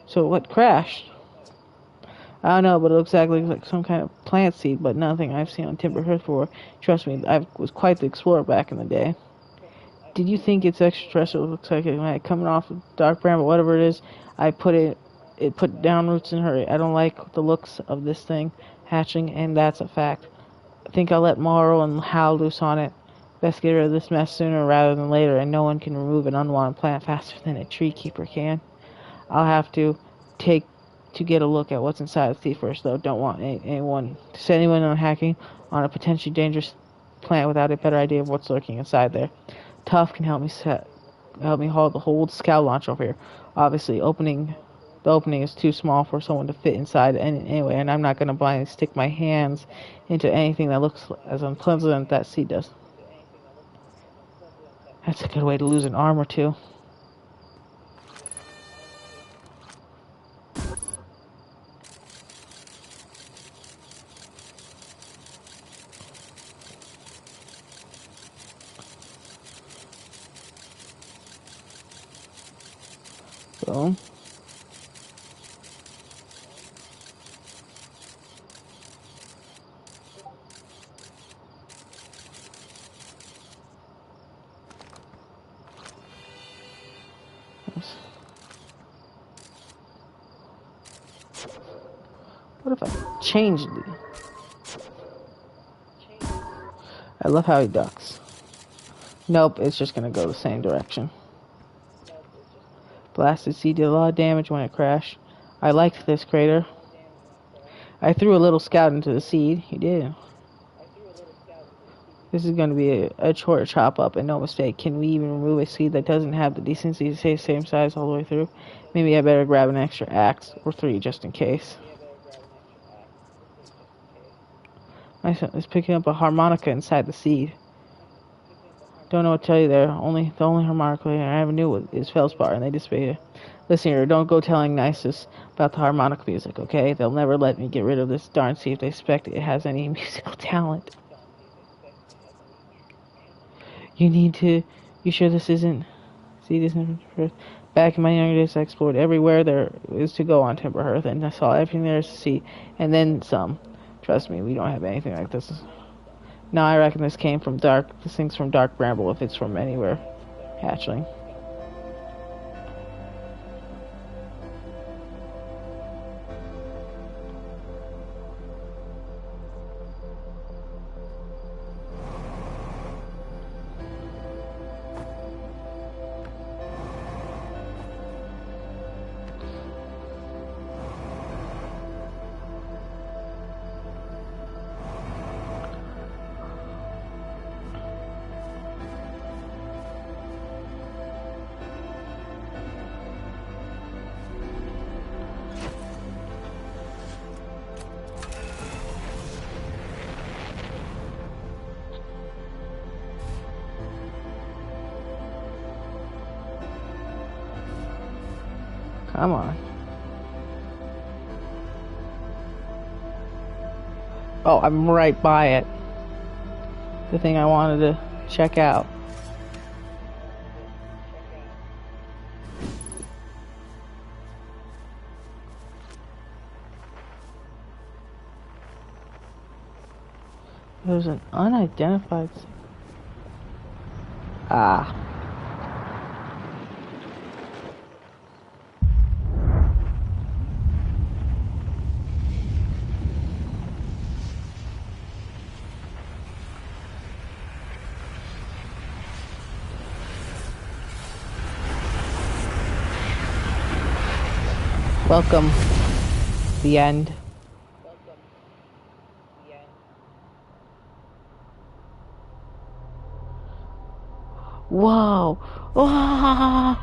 So what crashed? I don't know, but it looks exactly like some kind of plant seed, but nothing I've seen on Timber Hearth before. Trust me, I was quite the explorer back in the day. Did you think it's extraterrestrial? It looks like it coming off of dark brown, but whatever it is, it put down roots in her. I don't like the looks of this thing hatching, and that's a fact. I think I'll let Morrow and Hal loose on it. Best get rid of this mess sooner rather than later, and no one can remove an unwanted plant faster than a tree keeper can. I'll have to get a look at what's inside the seed first, though. Don't want anyone to set anyone on hacking on a potentially dangerous plant without a better idea of what's lurking inside there. Tough can help me hold the whole scout launch over here. Obviously, the opening is too small for someone to fit inside anyway, and I'm not going to blindly stick my hands into anything that looks as unpleasant as that seed does. That's a good way to lose an arm or two. Boom. What if I changed it? I love how he ducks. Nope, it's just gonna go the same direction. Blasted seed did a lot of damage when it crashed. I liked this crater. I threw a little scout into the seed. He did. This is going to be a chore to chop up, and no mistake. Can we even remove a seed that doesn't have the decency to stay the same size all the way through? Maybe I better grab an extra axe, or 3 just in case. My son is picking up a harmonica inside the seed. Don't know what to tell you there. The only harmonica I ever knew is Feldspar, and they dissipated. Listen here, don't go telling Nisus about the harmonica music, okay? They'll never let me get rid of this darn seed if they suspect it has any musical talent. You sure this isn't... Seed isn't... Back in my younger days, I explored everywhere there is to go on Timber Hearth, and I saw everything there is to see, and then some. Trust me, we don't have anything like this. Now I reckon this came from this thing's from Dark Bramble, if it's from anywhere. Hatchling. Come on. Oh, I'm right by it. The thing I wanted to check out. There's an unidentified... Ah. Welcome. The end. Whoa. Ah.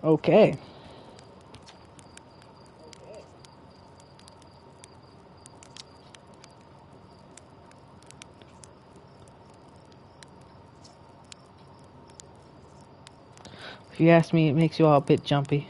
Okay. If you ask me, it makes you all a bit jumpy.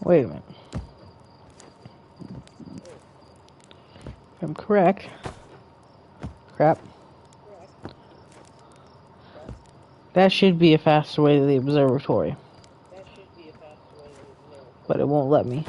Wait a minute. If I'm correct. Crap. That should be a faster way to the observatory. But it won't let me.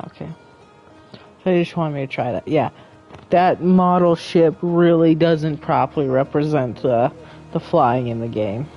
Okay. So you just want me to try that. Yeah. That model ship really doesn't properly represent the flying in the game.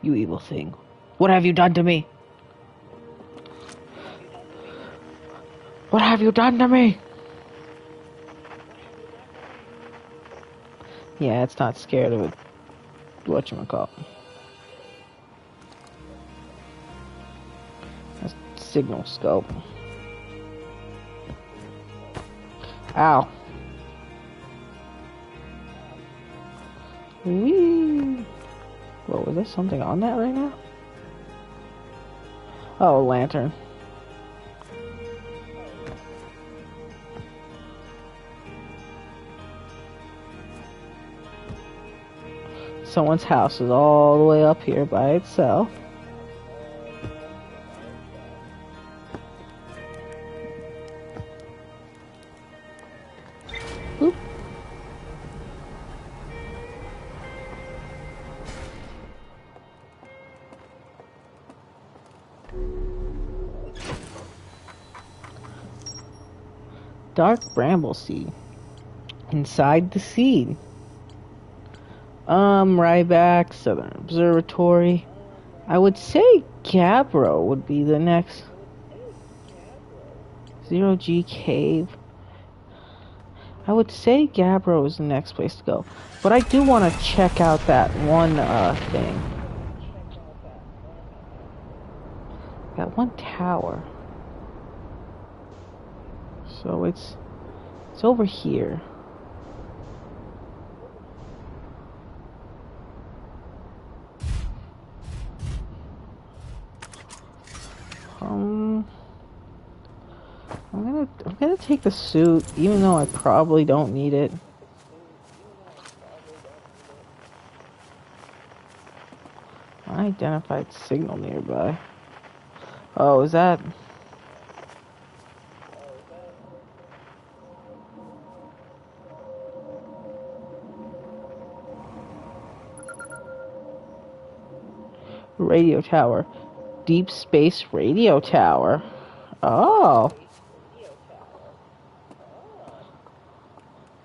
You evil thing. What have you done to me? What have you done to me? Yeah, it's not scared of it. Whatchamacallit. That's signal scope. Ow. Whee! Whoa, was there something on that right now? Oh, a lantern. Someone's house is all the way up here by itself. Oop. Dark bramble seed. Inside the seed. Ryback, Southern Observatory. I would say Gabbro would be the next. 0G Cave. I would say Gabbro is the next place to go. But I do want to check out that one, thing. That one tower. So it's over here. I'm gonna take the suit, even though I probably don't need it. Unidentified signal nearby. Oh, is that? Radio tower. Deep space radio tower. Oh.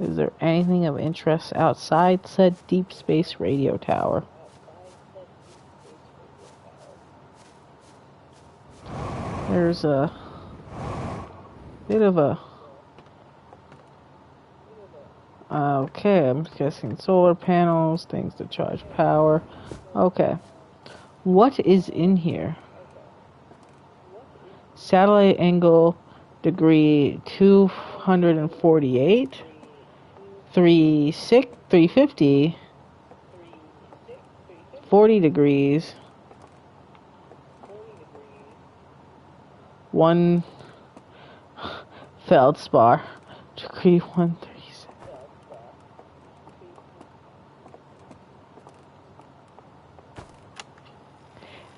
Is there anything of interest outside said deep space radio tower? There's a bit of a... Okay, I'm guessing solar panels, things to charge power. Okay. What is in here? Satellite angle degree 248. 350, 40 degrees, 1 feldspar, degree 137.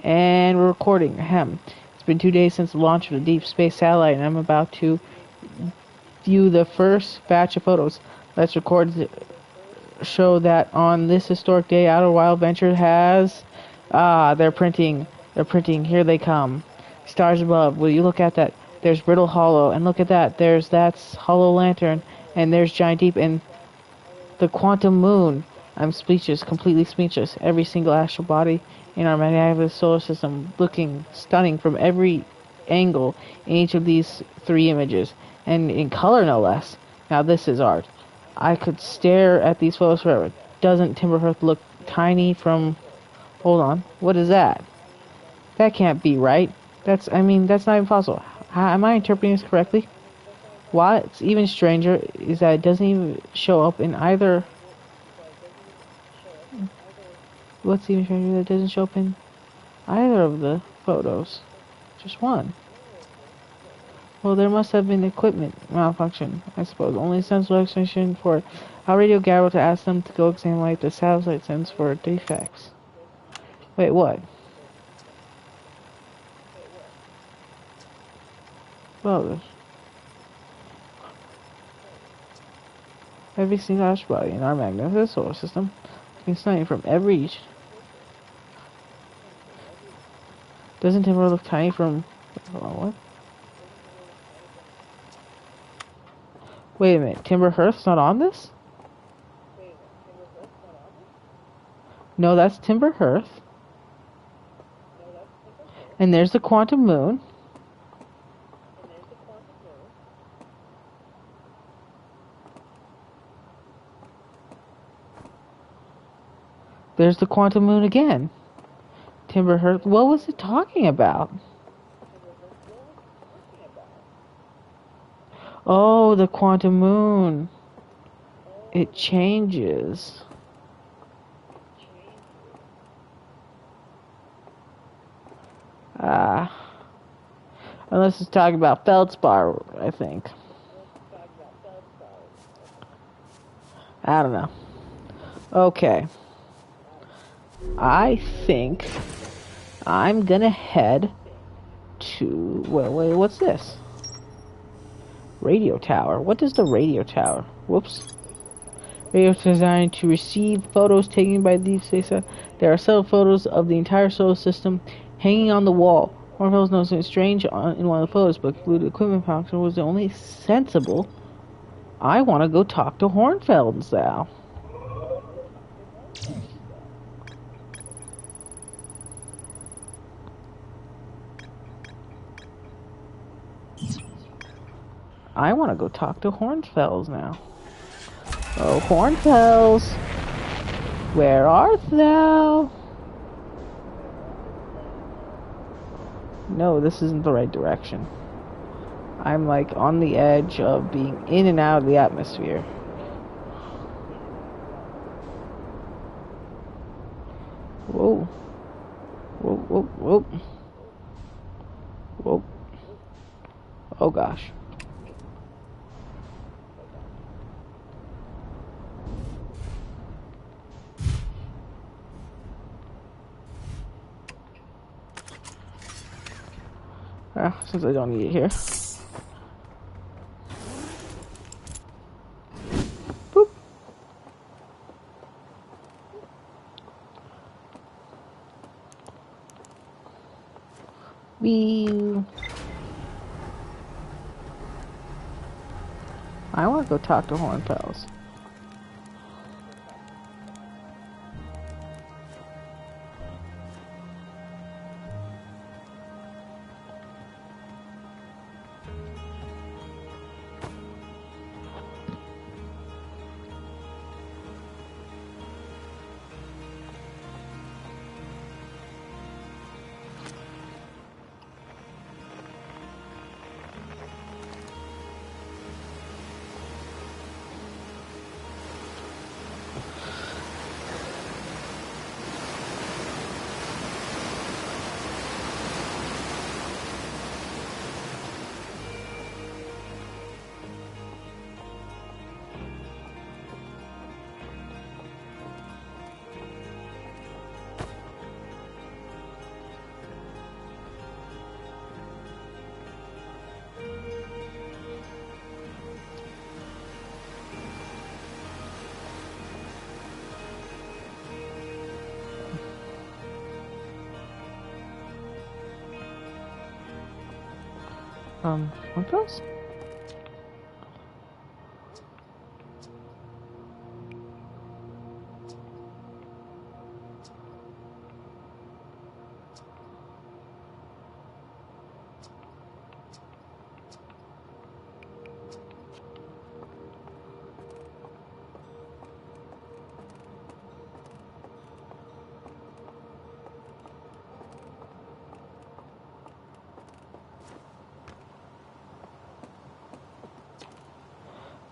And we're recording. Ahem. It's been 2 days since the launch of the deep space satellite, and I'm about to view the first batch of photos. Let's record show that on this historic day, Outer Wild Venture has... they're printing. Here they come. Stars above. Will you look at that? There's Brittle Hollow. And look at that. That's Hollow Lantern. And there's Giant Deep. And the Quantum Moon. I'm speechless. Completely speechless. Every single astral body in our magnetic solar system looking stunning from every angle in each of these 3 images. And in color, no less. Now this is art. I could stare at these photos forever. Doesn't Timberhearth look tiny from... Hold on. What is that? That can't be right. That's not even possible. Am I interpreting this correctly? What's even stranger is that it doesn't even show up in either... What's even stranger that it doesn't show up in either of the photos? Just one. Well, there must have been equipment malfunction, I suppose. Only sensible explanation for it. I'll radio Gabbro to ask them to go examine the satellite sends for defects. Wait, what? Well, every single astral body in our magnetic solar system can study from every... Doesn't Timber look tiny from... Hold on, what? Wait a minute, Timberhearth's not on this? No, that's Timberhearth. And there's the quantum moon. There's the quantum moon again. Timber Hearth. What was it talking about? Oh, the quantum moon. It changes. Unless it's talking about feldspar, I think. I don't know. Okay. I think I'm gonna head to... Wait, what's this? Radio tower. What is the radio tower? Whoops. Radio designed to receive photos taken by the deep space. There are several photos of the entire solar system hanging on the wall. Hornfels noticed something strange in one of the photos, but concluded equipment function was the only sensible. I want to go talk to Hornfels now. I want to go talk to Hornfels now. Oh, Hornfels, where art thou? No, this isn't the right direction. I'm like on the edge of being in and out of the atmosphere. Whoa. Whoa, whoa, whoa. Whoa. Oh gosh. Since I don't need it here. Boop. Wee. I want to go talk to Hornfels. Hornfels?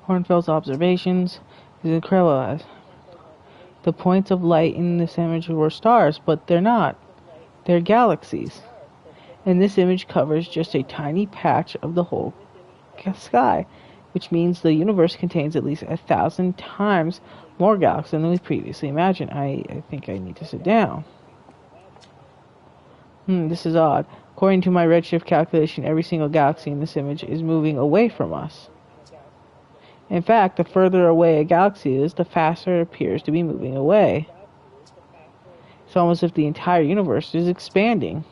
Hornfels' observations is incredible. The points of light in this image were stars, but they're not. They're galaxies. And this image covers just a tiny patch of the whole sky, which means the universe contains at least 1,000 times more galaxies than we previously imagined. I think I need to sit down. This is odd. According to my redshift calculation, every single galaxy in this image is moving away from us. In fact, the further away a galaxy is, the faster it appears to be moving away. It's almost as if the entire universe is expanding.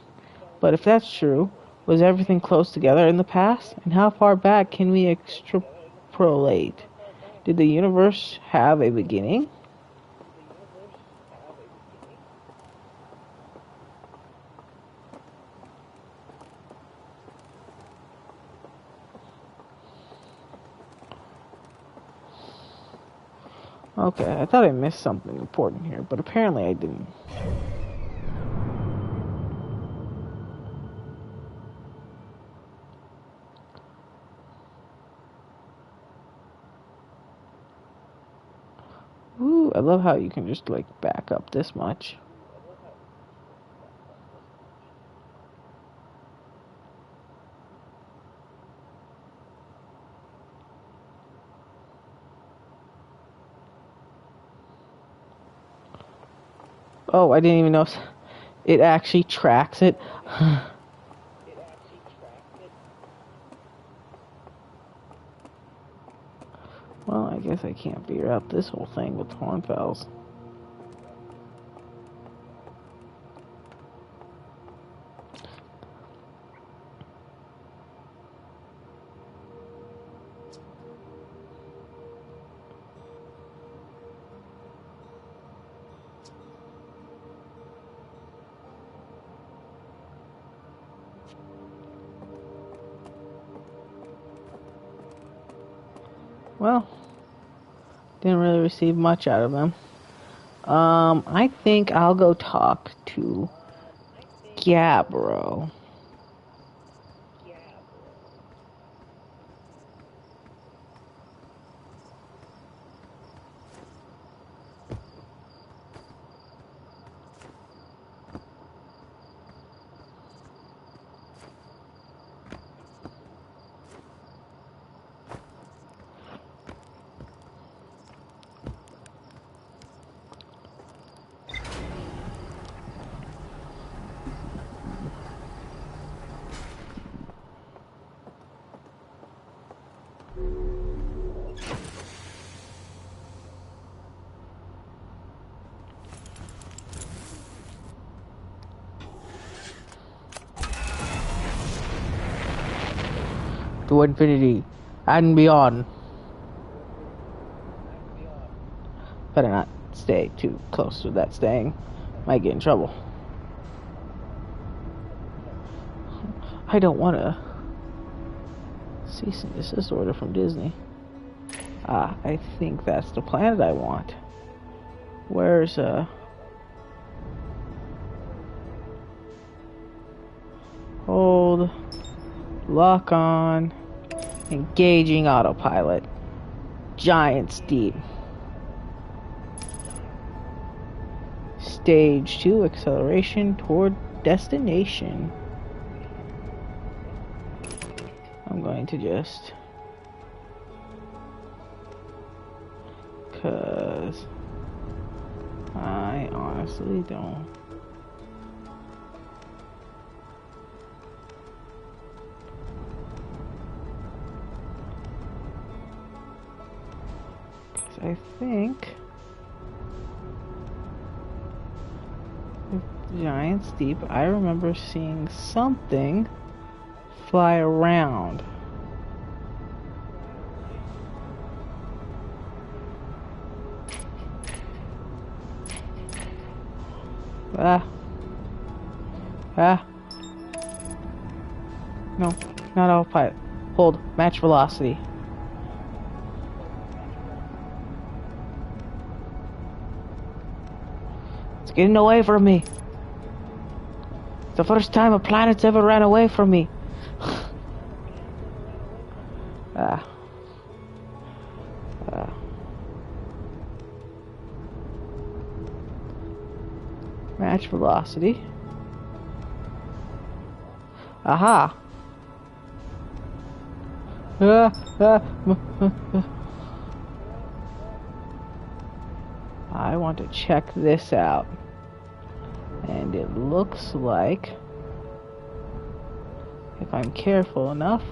But if that's true, was everything close together in the past? And how far back can we extrapolate? Did the universe have a beginning? Okay, I thought I missed something important here, but apparently I didn't. Ooh, I love how you can just, like, back up this much. Oh, I didn't even know it actually tracks it. Well, I guess I can't figure out this whole thing with hornfowls. Well, didn't really receive much out of them. I think I'll go talk to Gabbro. To infinity and beyond. Better not stay too close to that staying. Might get in trouble. I don't want to cease and desist order from Disney. Ah, I think that's the planet I want. Where's hold, lock on, engaging autopilot, giant steep. Stage 2 acceleration toward destination. I'm going to just, cause I honestly don't. Cause I think with giant steep, I remember seeing something fly around. No, not autopilot. Hold, match velocity. It's getting away from me. It's the first time a planet's ever ran away from me. Match velocity. Aha. I want to check this out. And it looks like, if I'm careful enough,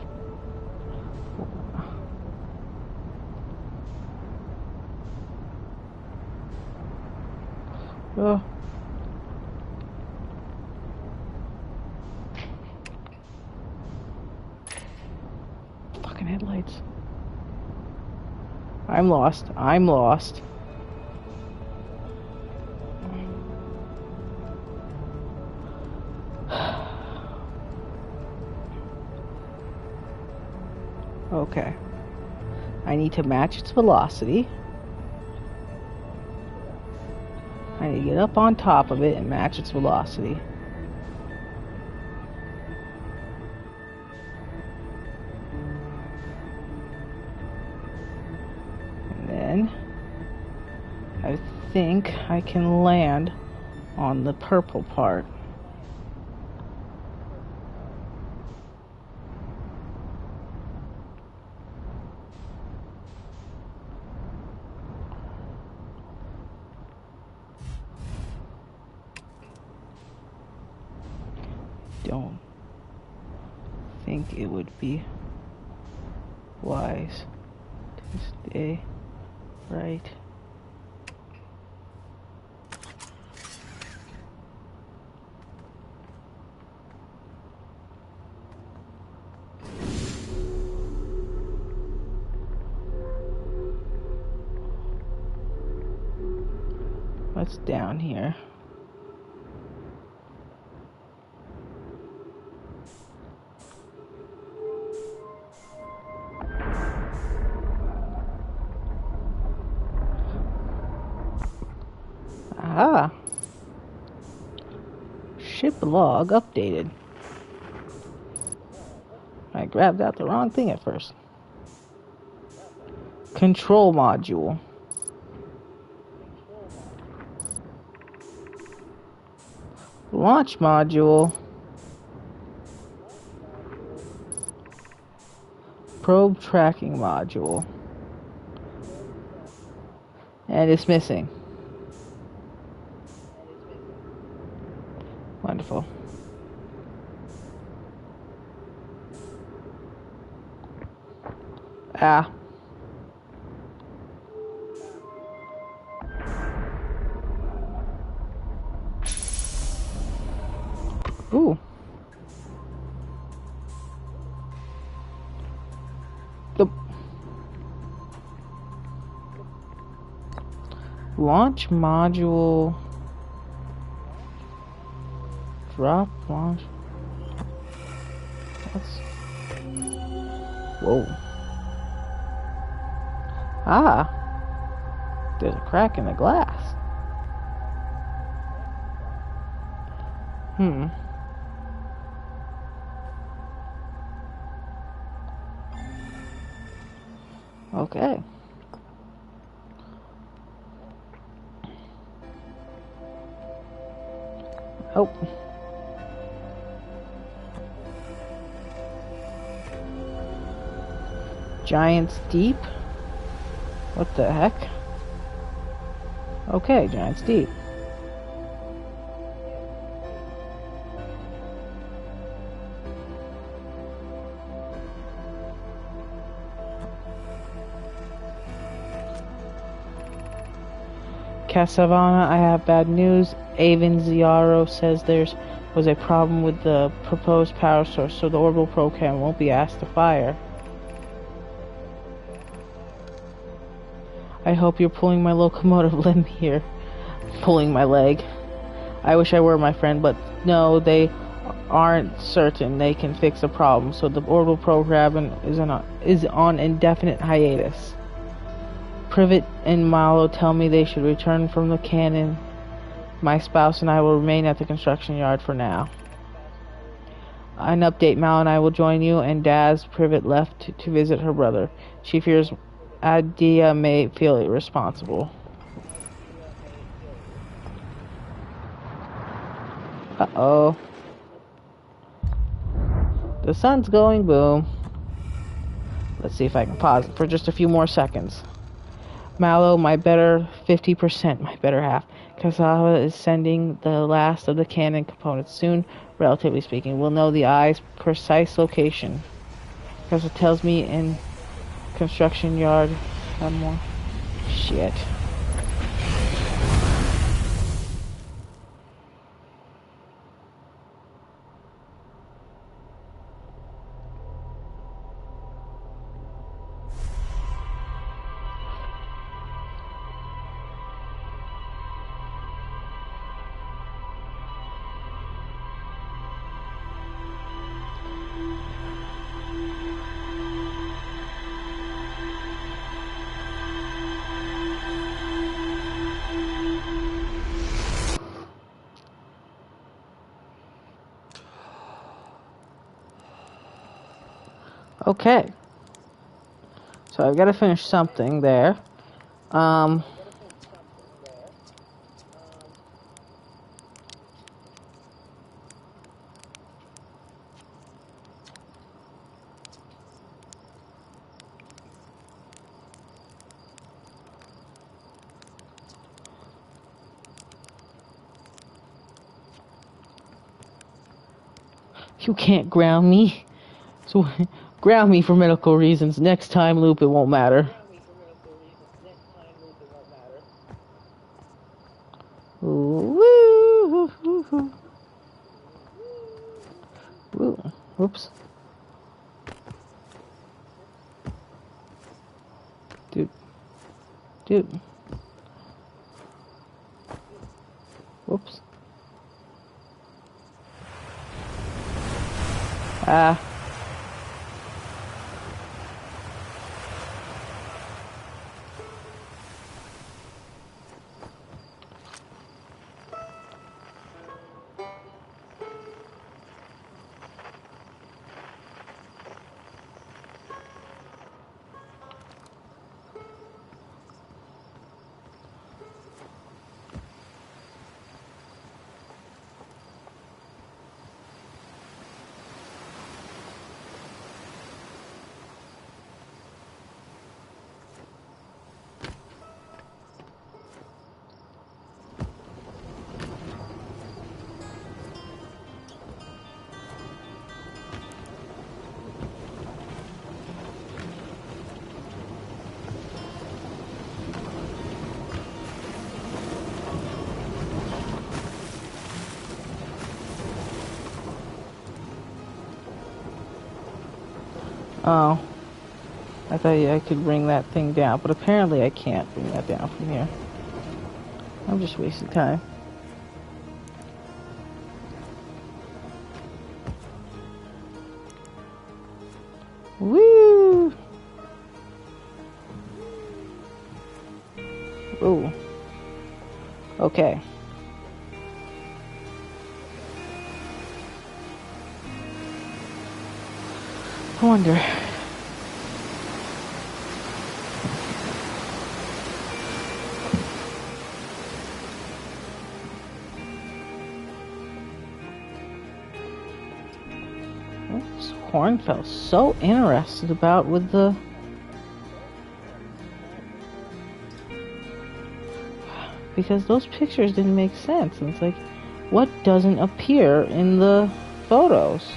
fucking headlights. I'm lost. I'm lost. Okay. I need to match its velocity. I need to get up on top of it and match its velocity. And then I think I can land on the purple part. Don't think it would be wise to stay right what's down here. Aha! Ship log updated. I grabbed out the wrong thing at first. Control module. Launch module. Probe tracking module. And it's missing. Wonderful. Ah. Ooh. The launch module. Drop launch. Whoa. Ah. There's a crack in the glass. Okay. Oh. Giant's Deep? What the heck? Okay, Giant's Deep. Casavana, I have bad news. Avon Ziaro says there's was a problem with the proposed power source, so the orbital program won't be asked to fire. I hope you're pulling my locomotive limb here. Pulling my leg. I wish I were, my friend, but no, they aren't certain they can fix the problem, so the orbital program is on indefinite hiatus. Privet and Malo tell me they should return from the cannon. My spouse and I will remain at the construction yard for now. An update, Malo and I will join you, and Daz Privet left to visit her brother. She fears Adia may feel irresponsible. Uh-oh. The sun's going boom. Let's see if I can pause it for just a few more seconds. Malo, my better 50%, my better half. Kazawa is sending the last of the cannon components soon, relatively speaking. We'll know the eye's precise location. Because it tells me in construction yard. One more. Shit. Okay. So I've got to finish something there. You can't ground me. So ground me for medical reasons. Next time, Loop, it won't matter. Woo! Woo! Whoops. Dude. Whoops. Ah. Oh. I thought I could bring that thing down, but apparently I can't bring that down from here. I'm just wasting time. Woo! Ooh. Okay. I wonder. This horn felt so interested about with the... Because those pictures didn't make sense. And it's like, what doesn't appear in the photos?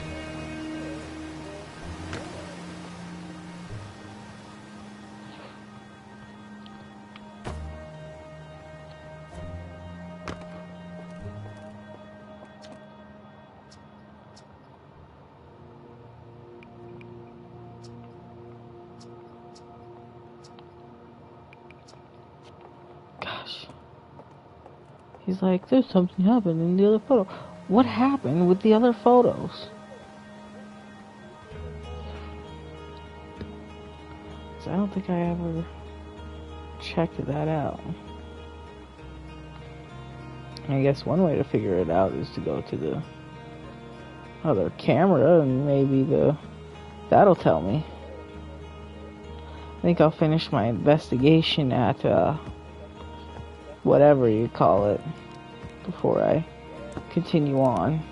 He's like, there's something happened in the other photo. What happened with the other photos? So I don't think I ever checked that out. I guess one way to figure it out is to go to the other camera and maybe that'll tell me. I think I'll finish my investigation at whatever you call it before I continue on.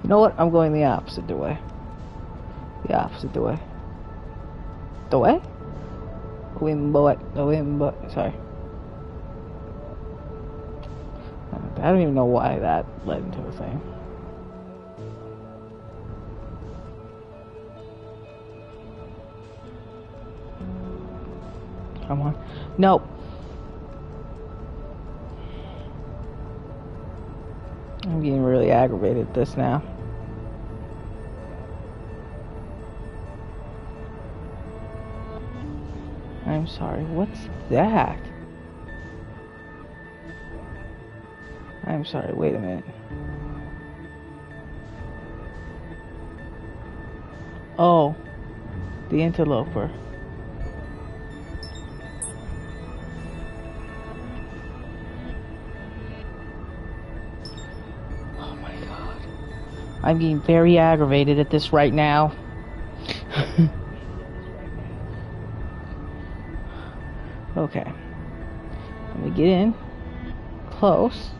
You know what? I'm going the opposite way. The opposite way. The way? Sorry. I don't even know why that led into a thing. Come on. Nope. I'm getting really aggravated at this now. I'm sorry, what's that? I'm sorry, wait a minute. Oh, the interloper. Oh my god. I'm getting very aggravated at this right now. Okay. Let me get in. Close.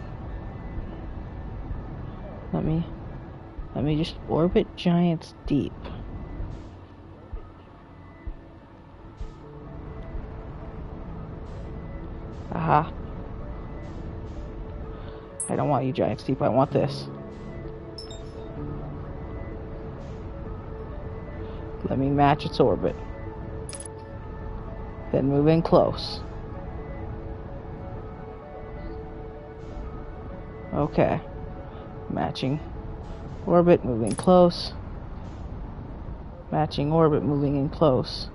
Let me just orbit giants deep. Aha. I don't want you giants deep, I want this. Let me match its orbit. Then move in close. Okay. Matching orbit, moving close. Matching orbit, moving in close.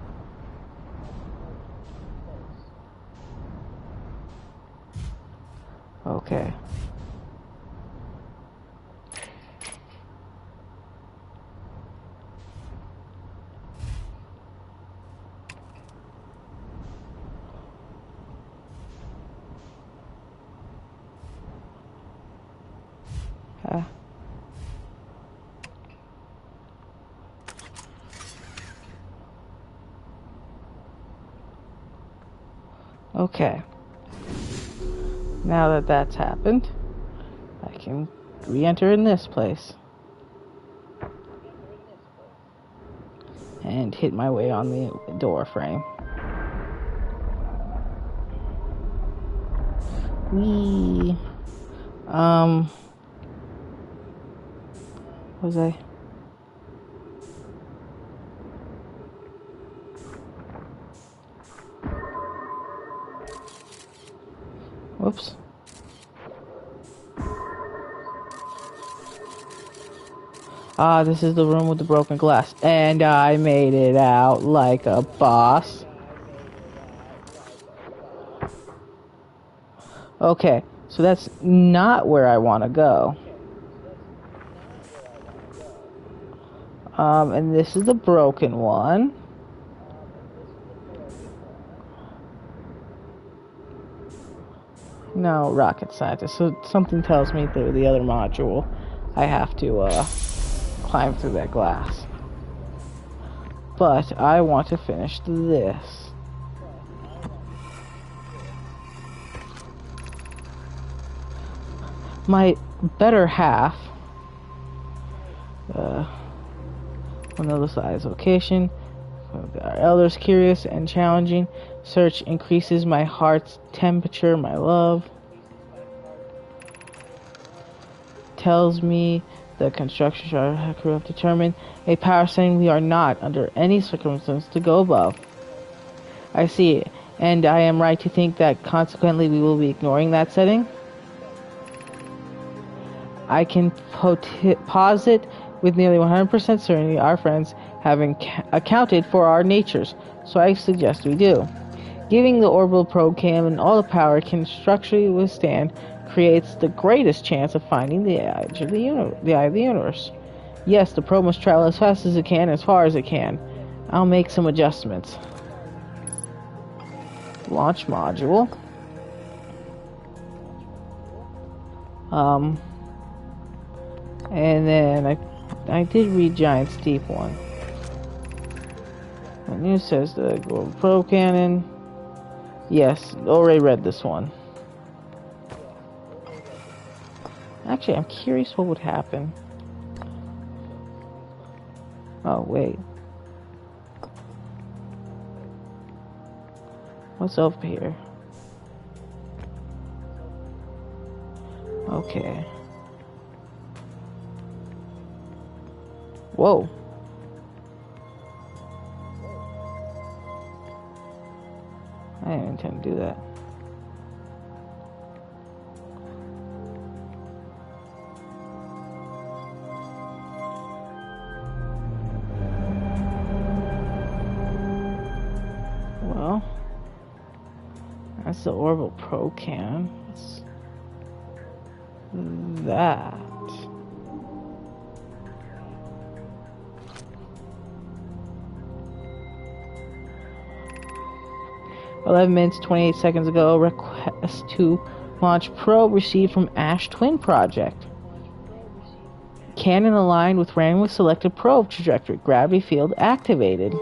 Okay. Okay. Now that that's happened, I can re-enter in this place. And hit my way on the door frame. Whee! Was I? Whoops. Ah, this is the room with the broken glass. And I made it out like a boss. Okay, so that's not where I want to go. And this is the broken one. No, rocket scientist. So something tells me through the other module I have to climb through that glass. But I want to finish this. My better half, another size location, our elders curious and challenging, search increases my heart's temperature, my love, tells me the construction crew have determined a power setting we are not, under any circumstance, to go above. I see it, and I am right to think that consequently we will be ignoring that setting? I can posit with nearly 100% certainty our friends have accounted for our natures, so I suggest we do. Giving the orbital probe cannon all the power it can structurally withstand creates the greatest chance of finding the eye of the universe. Yes, the probe must travel as fast as it can, as far as it can. I'll make some adjustments. Launch module. And then I did read Giant's Deep one. The news says the Global Probe Cannon. Yes, already read this one. Actually, I'm curious what would happen Oh, wait. What's over here? Okay. Whoa. I didn't intend to do that. Well, that's the orbital probe cannon. What's that? 11 minutes, 28 seconds ago, request to launch probe received from Ash Twin Project. Cannon aligned with randomly selected probe trajectory. Gravity field activated.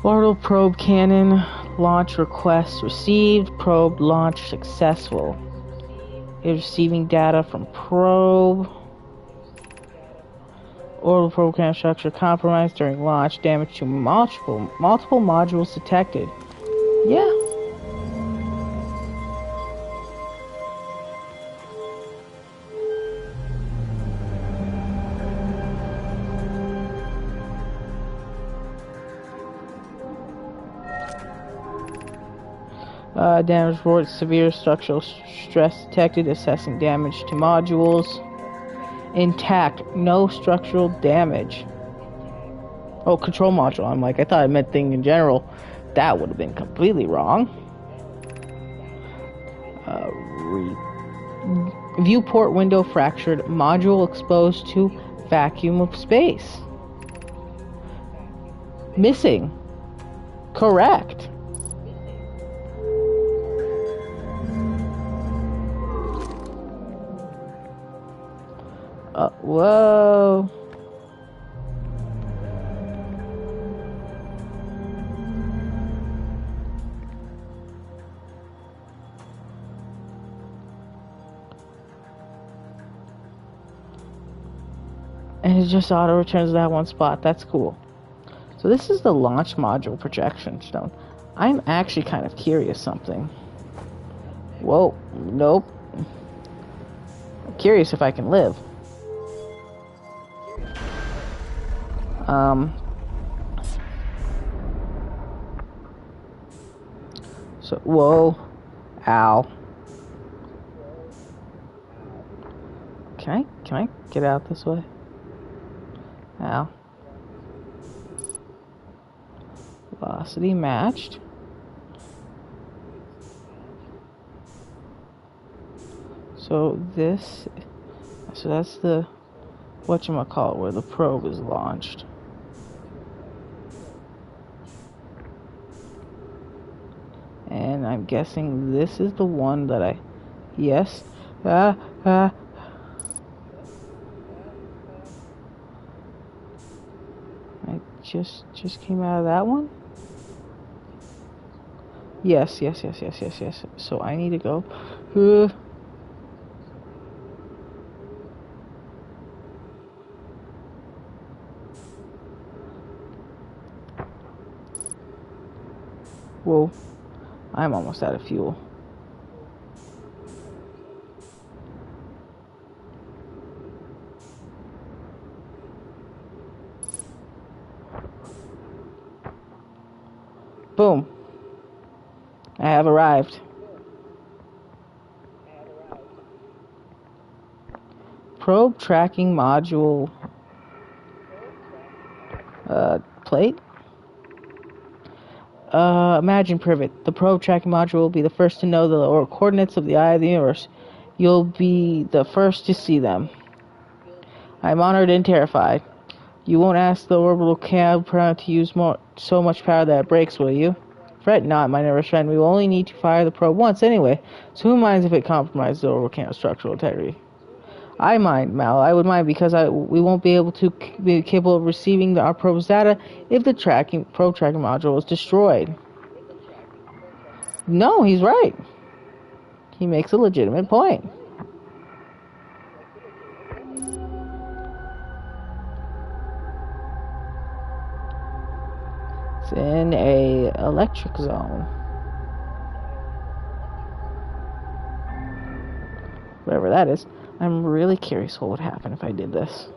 Orbital probe cannon launch request received. Probe launch successful. Is receiving data from probe. Orbital probe cannon structure compromised during launch. Damage to multiple modules detected. Yeah. Damage report, severe structural stress detected, assessing damage to modules. Intact, no structural damage. Oh, control module. I'm like, I thought it meant thing in general. That would have been completely wrong. Viewport window fractured, module exposed to vacuum of space. Missing. Correct. Whoa. And it just auto returns that one spot. That's cool. So this is the launch module projection stone. I'm actually kind of curious something. Whoa. Nope. I'm curious if I can live. So, whoa. Ow. Can I get out this way? Ow. Velocity matched. So that's the whatchamacallit, where the probe is launched. And I'm guessing this is the one that yes. I just came out of that one? Yes. So I need to go. Whoa. I'm almost out of fuel. Boom. I have arrived. Probe tracking module plate. Imagine Privet. The probe tracking module will be the first to know the coordinates of the eye of the universe. You'll be the first to see them. I'm honored and terrified. You won't ask the orbital camera to use so much power that it breaks, will you? Fret not, my nervous friend. We will only need to fire the probe once anyway, so who minds if it compromises the orbital camera's structural integrity? I mind, Mal. I would mind because we won't be able to be capable of receiving our probe's data if the probe tracking module is destroyed. No, he's right. He makes a legitimate point. It's in a electric zone. Whatever that is. I'm really curious what would happen if I did this.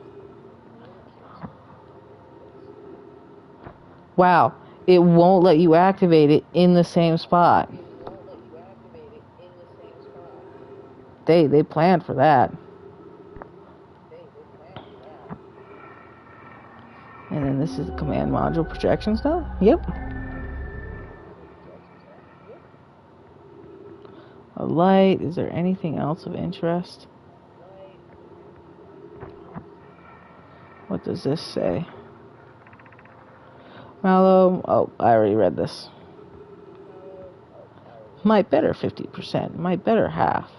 Wow, it won't let you activate it in the same spot. They planned for that. And then this is the command module projection stuff? Yep. A light. Is there anything else of interest? What does this say? Mallow. Oh, I already read this. Might better 50%. Might better half.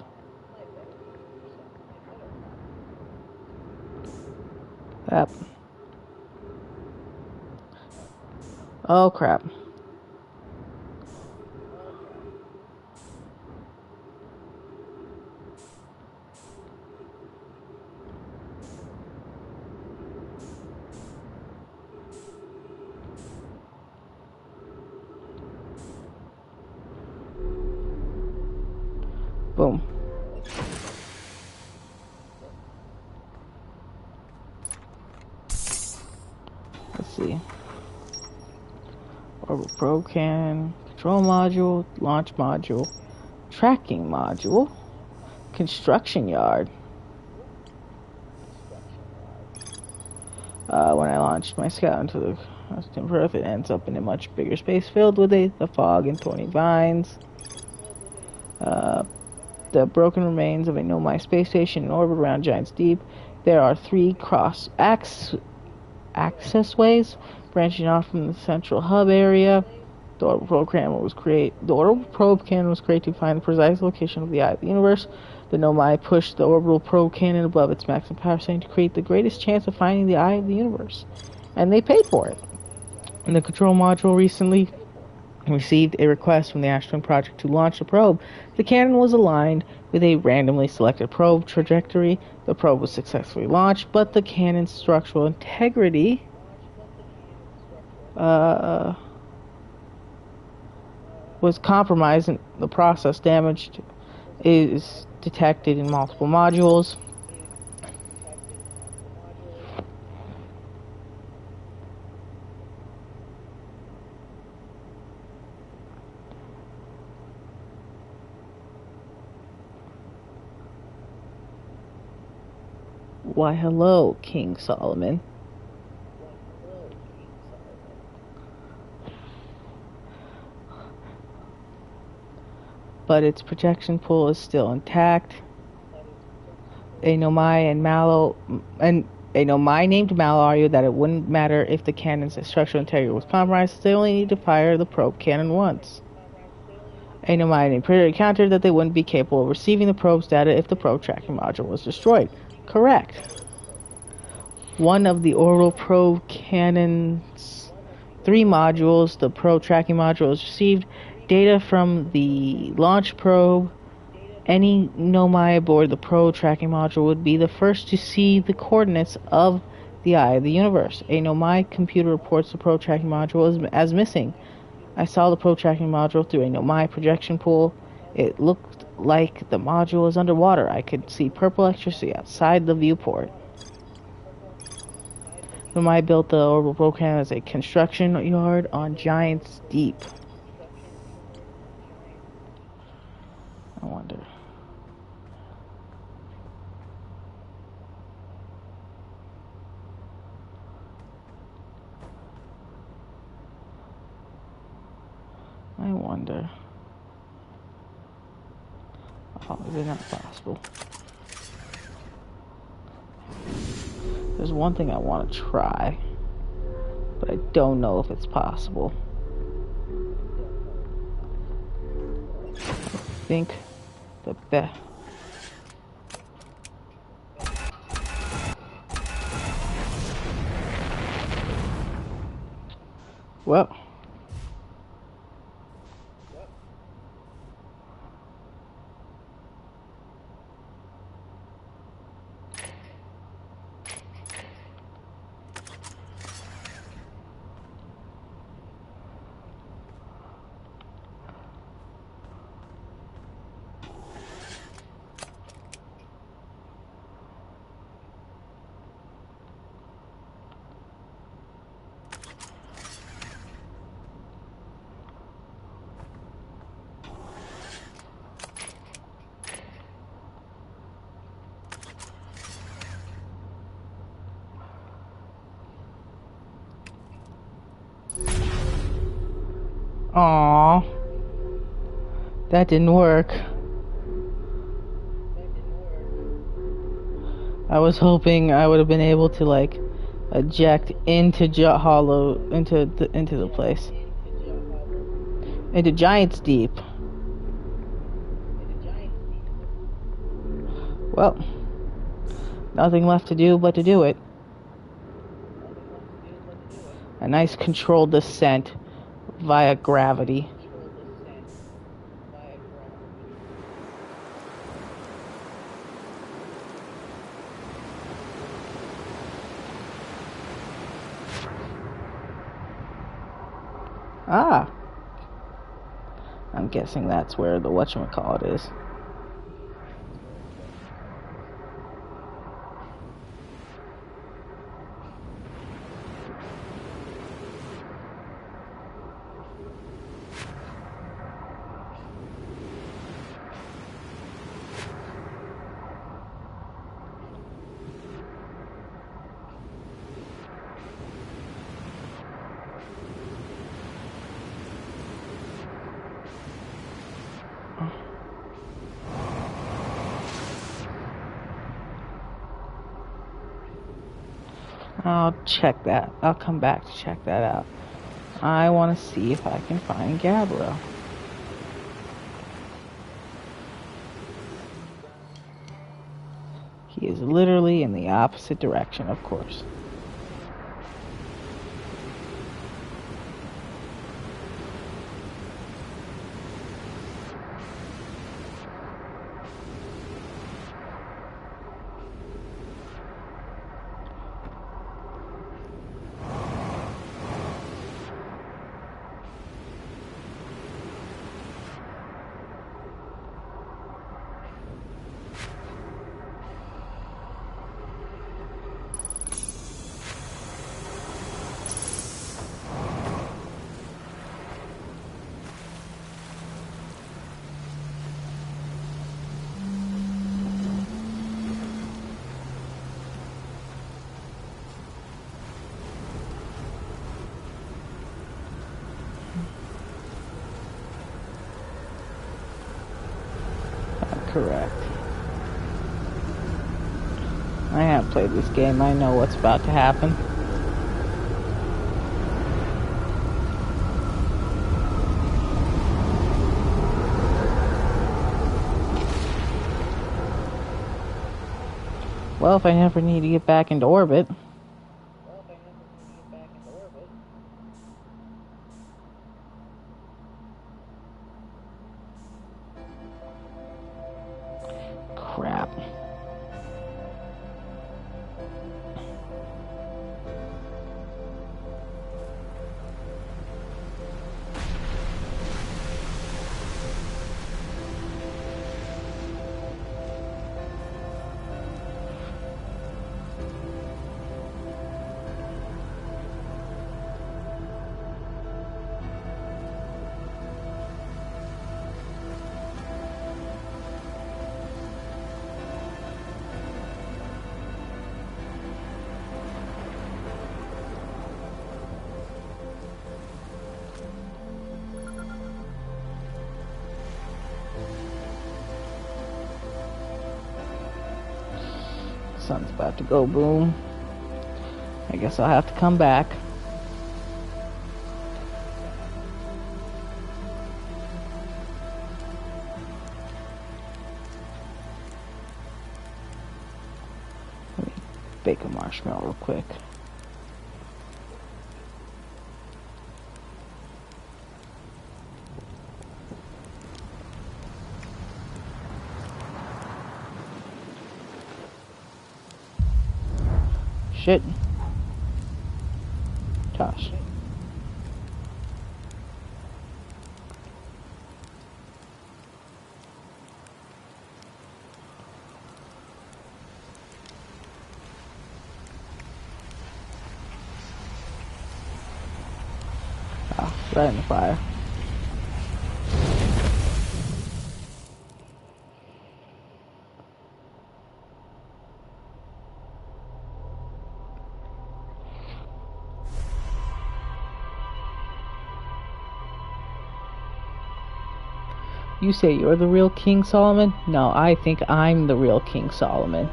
Yep. Oh, crap. Boom. Let's see. Orbital probe cannon, control module, launch module, tracking module, construction yard. When I launched my scout into the Earth, it ends up in a much bigger space filled with the fog and thorny vines. The broken remains of a Nomai space station in orbit around Giants Deep. There are 3 access ways branching off from the central hub area. The orbital probe cannon was created to find the precise location of the eye of the universe. The Nomai pushed the orbital probe cannon above its maximum power setting to create the greatest chance of finding the eye of the universe. And they paid for it. And the control module recently received a request from the Ashton Project to launch the probe. The cannon was aligned with a randomly selected probe trajectory. The probe was successfully launched, but the cannon's structural integrity was compromised, and the process damaged is detected in multiple modules. Why, hello, King Solomon. But its projection pool is still intact. A Nomai named Mallow argued that it wouldn't matter if the cannon's structural integrity was compromised. They only need to fire the probe cannon once. A Nomai named Predator countered that they wouldn't be capable of receiving the probe's data if the probe tracking module was destroyed. Correct. One of the orbital probe cannon's 3 modules, the probe tracking module, has received data from the launch probe. Any Nomai aboard the probe tracking module would be the first to see the coordinates of the eye of the universe. A Nomai computer reports the probe tracking module as missing. I saw the probe tracking module through a Nomai projection pool. It looked like the module was underwater. I could see purple electricity outside the viewport. Nomai built the orbital probe cannon as a construction yard on Giants Deep. I wonder. Oh, is it not possible? There's one thing I want to try, but I don't know if it's possible. I think the best. Well. Aww. That didn't work. I was hoping I would have been able to like eject into Hollow into the place. Into Giant's Deep. Well, nothing left to do but to do it. A nice controlled descent via gravity. Ah. I'm guessing that's where the whatchamacallit is. I'll check that. I'll come back to check that out. I want to see if I can find Gabriel. He is literally in the opposite direction, of course. Correct. I have played this game. I know what's about to happen. Well, if I never need to get back into orbit. Crap. Sun's about to go boom. I guess I'll have to come back. Let me bake a marshmallow real quick. Shit. Toss. Ah, right in the fire. You say you're the real King Solomon? No, I think I'm the real King Solomon.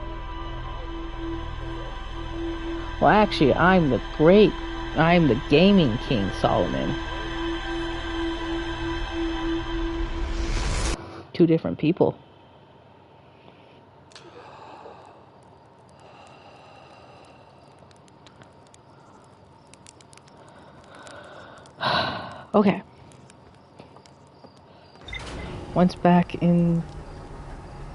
Well, actually, I'm the gaming King Solomon. Two different people. Okay.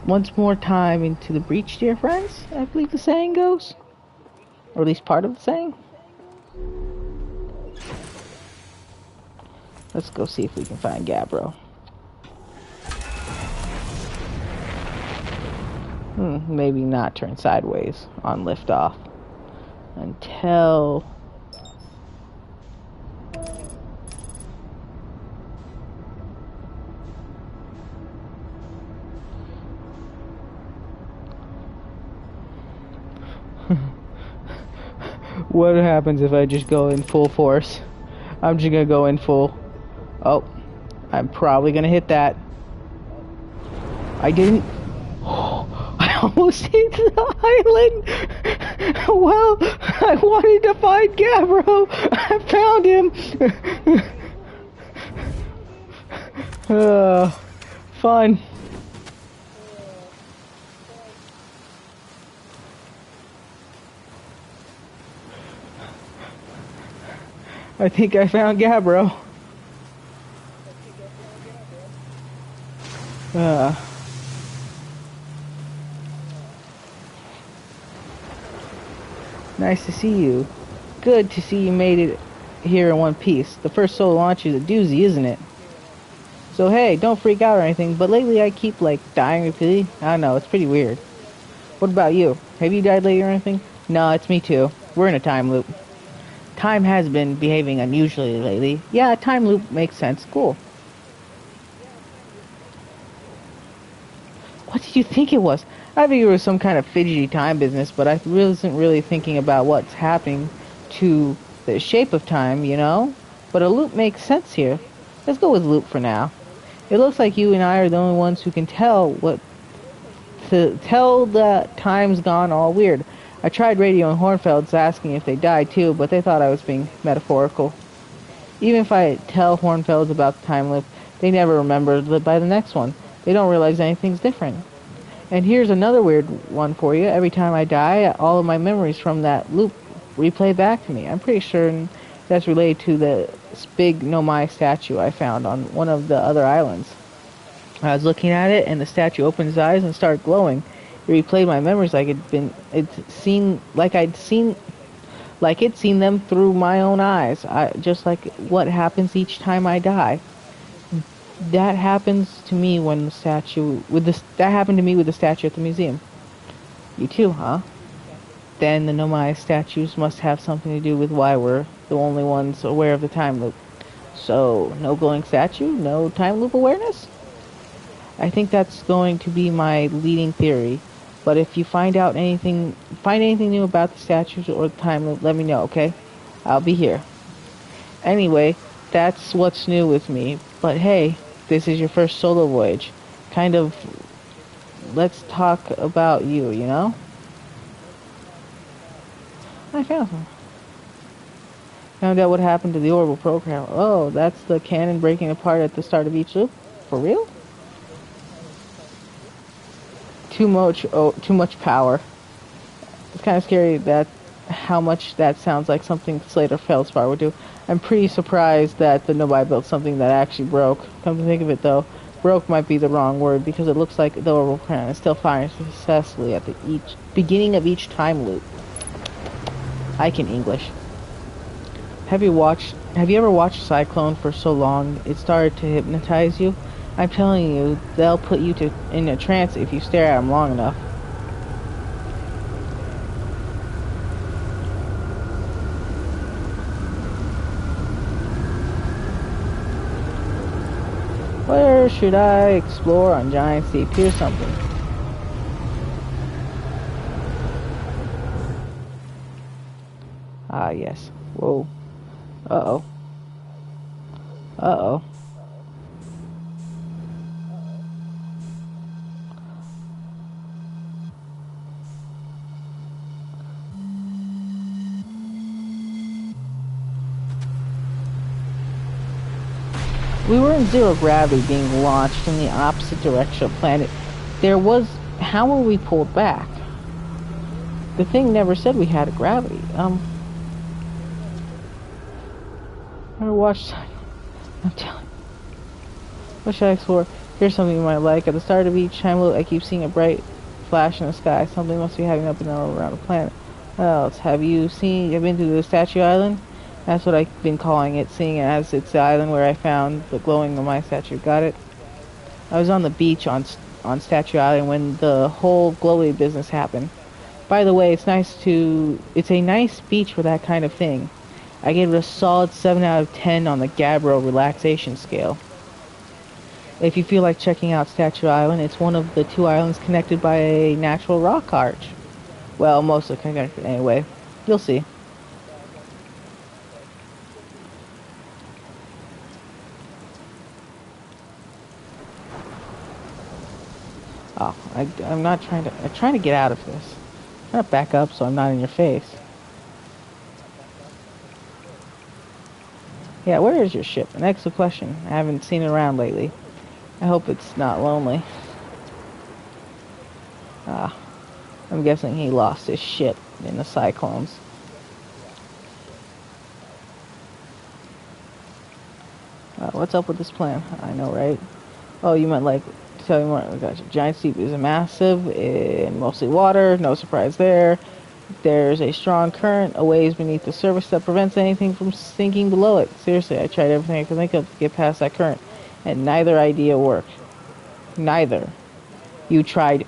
Once more time into the breach, dear friends, I believe the saying goes. Or at least part of the saying. Let's go see if we can find Gabbro. Maybe not turn sideways on liftoff. Until... What happens if I just go in full force? I'm just gonna go in full. Oh, I'm probably gonna hit that. I didn't. I almost hit the island. Well, I wanted to find Gabbro. I found him. Fun. I think I found Gabbro. Nice to see you. Good to see you made it here in one piece. The first solo launch is a doozy, isn't it? So hey, don't freak out or anything, but lately I keep like dying repeatedly. I don't know, it's pretty weird. What about you? Have you died lately or anything? No, it's me too. We're in a time loop. Time has been behaving unusually lately. Yeah, a time loop makes sense. Cool. What did you think it was? I figured it was some kind of fidgety time business, but I wasn't really thinking about what's happening to the shape of time, you know? But a loop makes sense here. Let's go with loop for now. It looks like you and I are the only ones who can tell that time's gone all weird. I tried radioing Hornfelds asking if they died too, but they thought I was being metaphorical. Even if I tell Hornfelds about the time loop, they never remember by the next one. They don't realize anything's different. And here's another weird one for you. Every time I die, all of my memories from that loop replay back to me. I'm pretty sure that's related to the big Nomai statue I found on one of the other islands. I was looking at it, and the statue opened its eyes and started glowing. It replayed my memories like it'd seen them through my own eyes. Just like what happens each time I die. That happens to me when that happened to me with the statue at the museum. You too, huh? Then the Nomai statues must have something to do with why we're the only ones aware of the time loop. So, no glowing statue, no time loop awareness? I think that's going to be my leading theory. But if you find anything new about the statues or the time loop, let me know, okay? I'll be here. Anyway, that's what's new with me. But hey, this is your first solo voyage. Let's talk about you, you know? I found some. Found out what happened to the orbital program. Oh, that's the cannon breaking apart at the start of each loop? For real? Too much power. It's kind of scary that how much that sounds like something Slater Feldspar would do. I'm pretty surprised that the Nobai built something that actually broke. Come to think of it, though, broke might be the wrong word because it looks like the orbital cannon is still firing successfully at the beginning of each time loop. I can English. Have you ever watched Cyclone for so long it started to hypnotize you? I'm telling you, they'll put you in a trance if you stare at them long enough. Where should I explore on Giant Steep? Here's something. Ah, yes. Whoa. Uh-oh. Uh-oh. We were in zero gravity being launched in the opposite direction of the planet. How were we pulled back? The thing never said we had a gravity. Never watched. I'm telling you. What should I explore? Here's something you might like. At the start of each time loop, I keep seeing a bright flash in the sky. Something must be happening up and around the planet. What else? Have you been to the Statue Island? That's what I've been calling it, seeing it as it's the island where I found the glowing of my statue. Got it? I was on the beach on Statue Island when the whole glowy business happened. By the way, it's a nice beach for that kind of thing. I gave it a solid 7 out of 10 on the Gabbro relaxation scale. If you feel like checking out Statue Island, it's one of the 2 islands connected by a natural rock arch. Well, mostly connected anyway. You'll see. Oh, I'm trying to get out of this. I'm trying to back up so I'm not in your face. Yeah, where is your ship? An excellent question. I haven't seen it around lately. I hope it's not lonely. I'm guessing he lost his ship in the cyclones. What's up with this plan? I know, right? Oh, you meant like to tell me more. I got you. Giant Steep is massive and mostly water. No surprise there. There's a strong current a ways beneath the surface that prevents anything from sinking below it. Seriously, I tried everything I could think of to get past that current, and neither idea worked. Neither. You tried...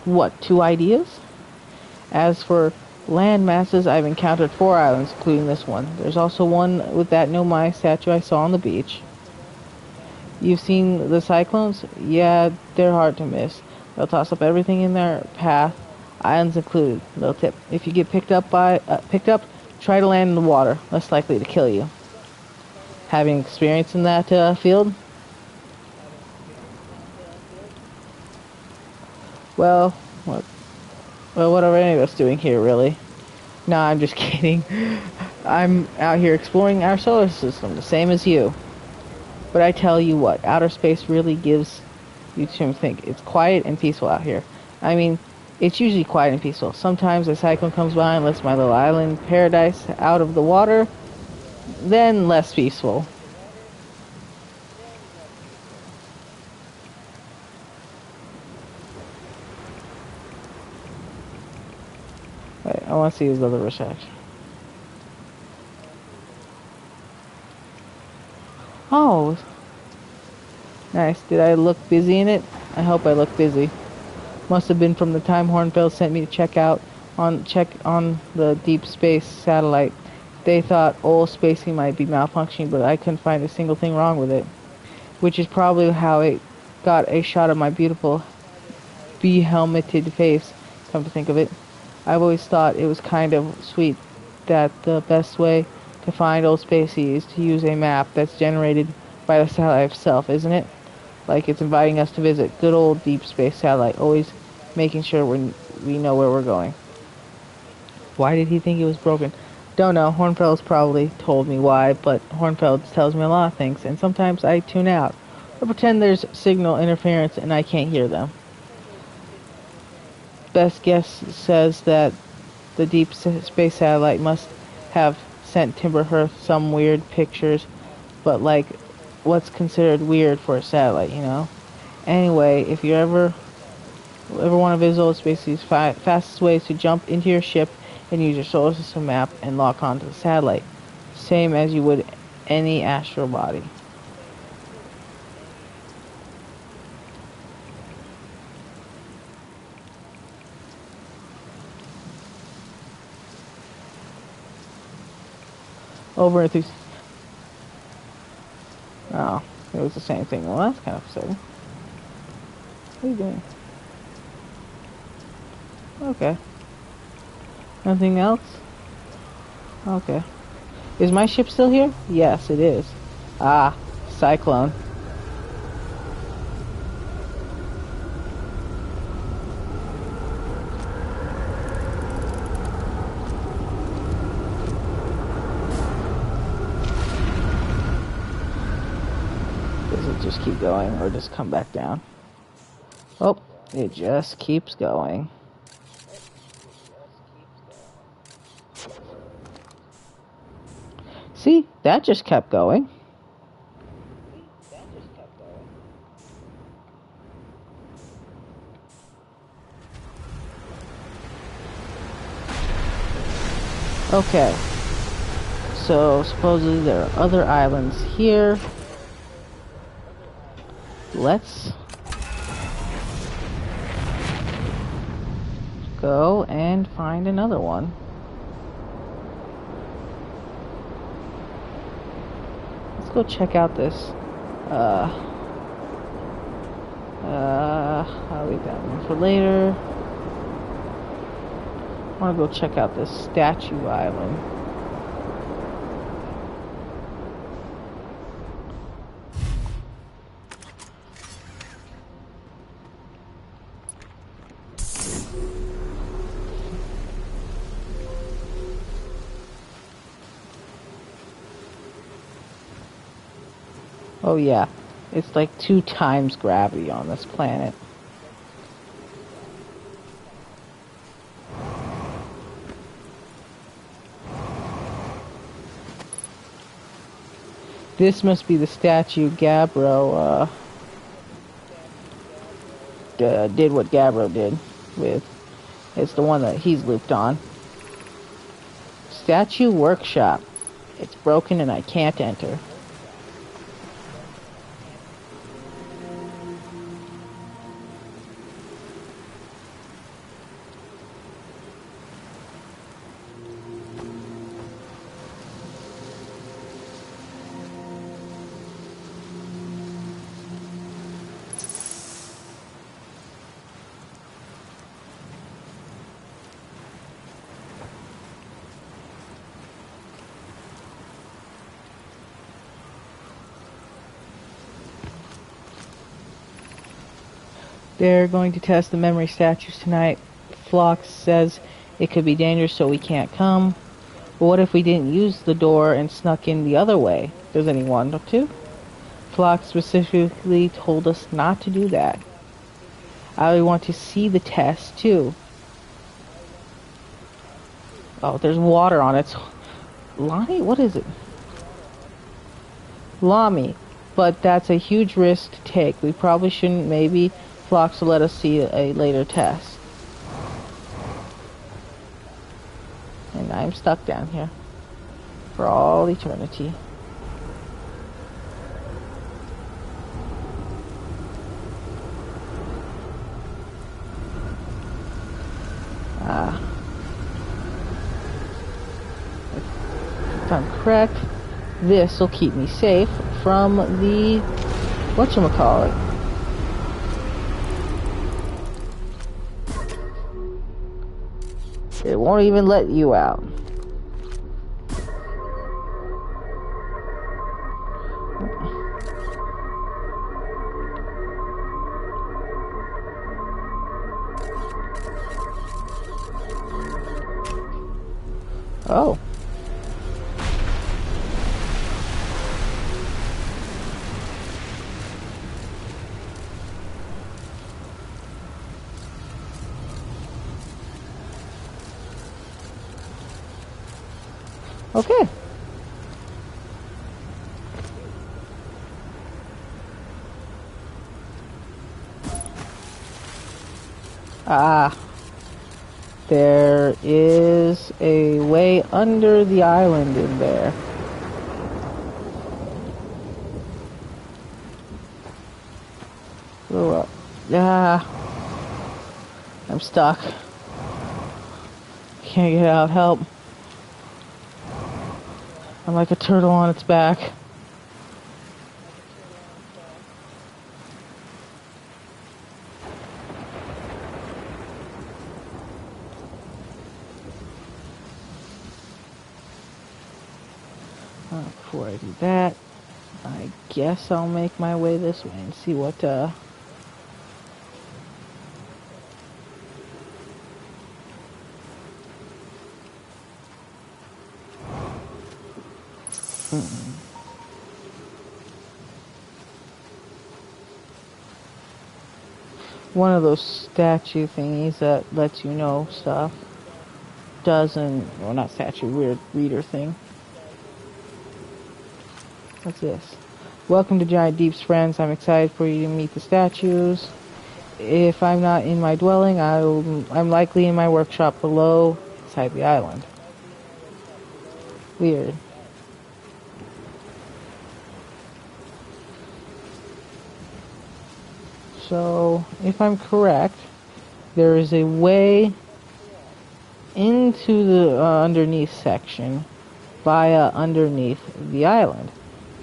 what, 2 ideas? As for land masses, I've encountered 4 islands, including this one. There's also one with that Nomai statue I saw on the beach. You've seen the cyclones? Yeah, they're hard to miss. They'll toss up everything in their path, islands included. Little tip: if you get picked up, try to land in the water. Less likely to kill you. Having experience in that field? Well, what are any of us doing here, really? Nah, I'm just kidding. I'm out here exploring our solar system, the same as you. But I tell you what, outer space really gives you to think. It's quiet and peaceful out here. I mean, it's usually quiet and peaceful. Sometimes a cyclone comes by and lets my little island paradise out of the water, then less peaceful. Wait, I want to see his other research. Oh, nice. Did I look busy in it? I hope I look busy. Must have been from the time Hornfeld sent me to check on the deep space satellite. They thought old spacing might be malfunctioning, but I couldn't find a single thing wrong with it. Which is probably how it got a shot of my beautiful be-helmeted face, come to think of it. I've always thought it was kind of sweet that the best way to find old spacey is to use a map that's generated by the satellite itself, isn't it? Like it's inviting us to visit good old deep space satellite, always making sure we know where we're going. Why did he think it was broken? Don't know. Hornfeld's probably told me why, but Hornfeld tells me a lot of things, and sometimes I tune out or pretend there's signal interference and I can't hear them. Best guess says that the deep space satellite must have sent Timberhurst some weird pictures, but like, what's considered weird for a satellite, you know? Anyway, if you ever want to visit Space's fastest ways to jump into your ship and use your solar system map and lock onto the satellite, same as you would any astral body. Over through. Oh, it was the same thing. Well, that's kind of upsetting. What are you doing? Okay. Nothing else? Okay. Is my ship still here? Yes, it is. Ah, Cyclone. Does it just keep going or just come back down? Oh, it just keeps going. See, that just kept going. Okay. So, supposedly there are other islands here. Let's go and find another one. Let's go check out this. I'll leave that one for later. I want to go check out this statue island. Oh yeah, it's like 2 times gravity on this planet. This must be the statue Gabbro did what Gabbro did with. It's the one that he's looped on. Statue Workshop. It's broken and I can't enter. They're going to test the memory statues tonight. Phlox says it could be dangerous, so we can't come. But what if we didn't use the door and snuck in the other way? Does anyone want to? Phlox specifically told us not to do that. I want to see the test, too. Oh, there's water on it. Lonnie? What is it? Lami. But that's a huge risk to take. We probably shouldn't. Maybe Phlox will let us see a later test. And I'm stuck down here for all eternity. If I'm correct, this will keep me safe from the whatchamacallit. It won't even let you out. Oh. Okay. Ah. There is a way under the island in there. Go up. Ah. I'm stuck. Can't get out. Help. I'm like a turtle on its back. Before I do that, I guess I'll make my way this way and see what, one of those statue thingies that lets you know stuff doesn't, well, not statue, weird reader thing. What's this? Welcome to Giant Deep's friends. I'm excited for you to meet the statues. If I'm not in my dwelling, I'm likely in my workshop below, inside the island. Weird. So, if I'm correct, there is a way into the underneath section via underneath the island.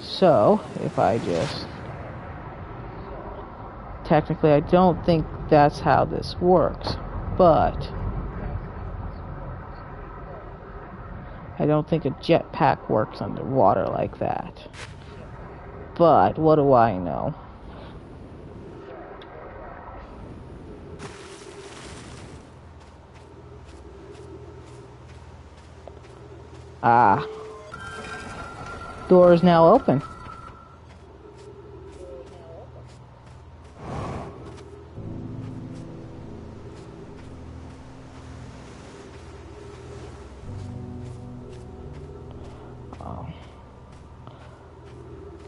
So, if I just... Technically, I don't think that's how this works, but... I don't think a jetpack works underwater like that. But, what do I know? Ah. Door is now open.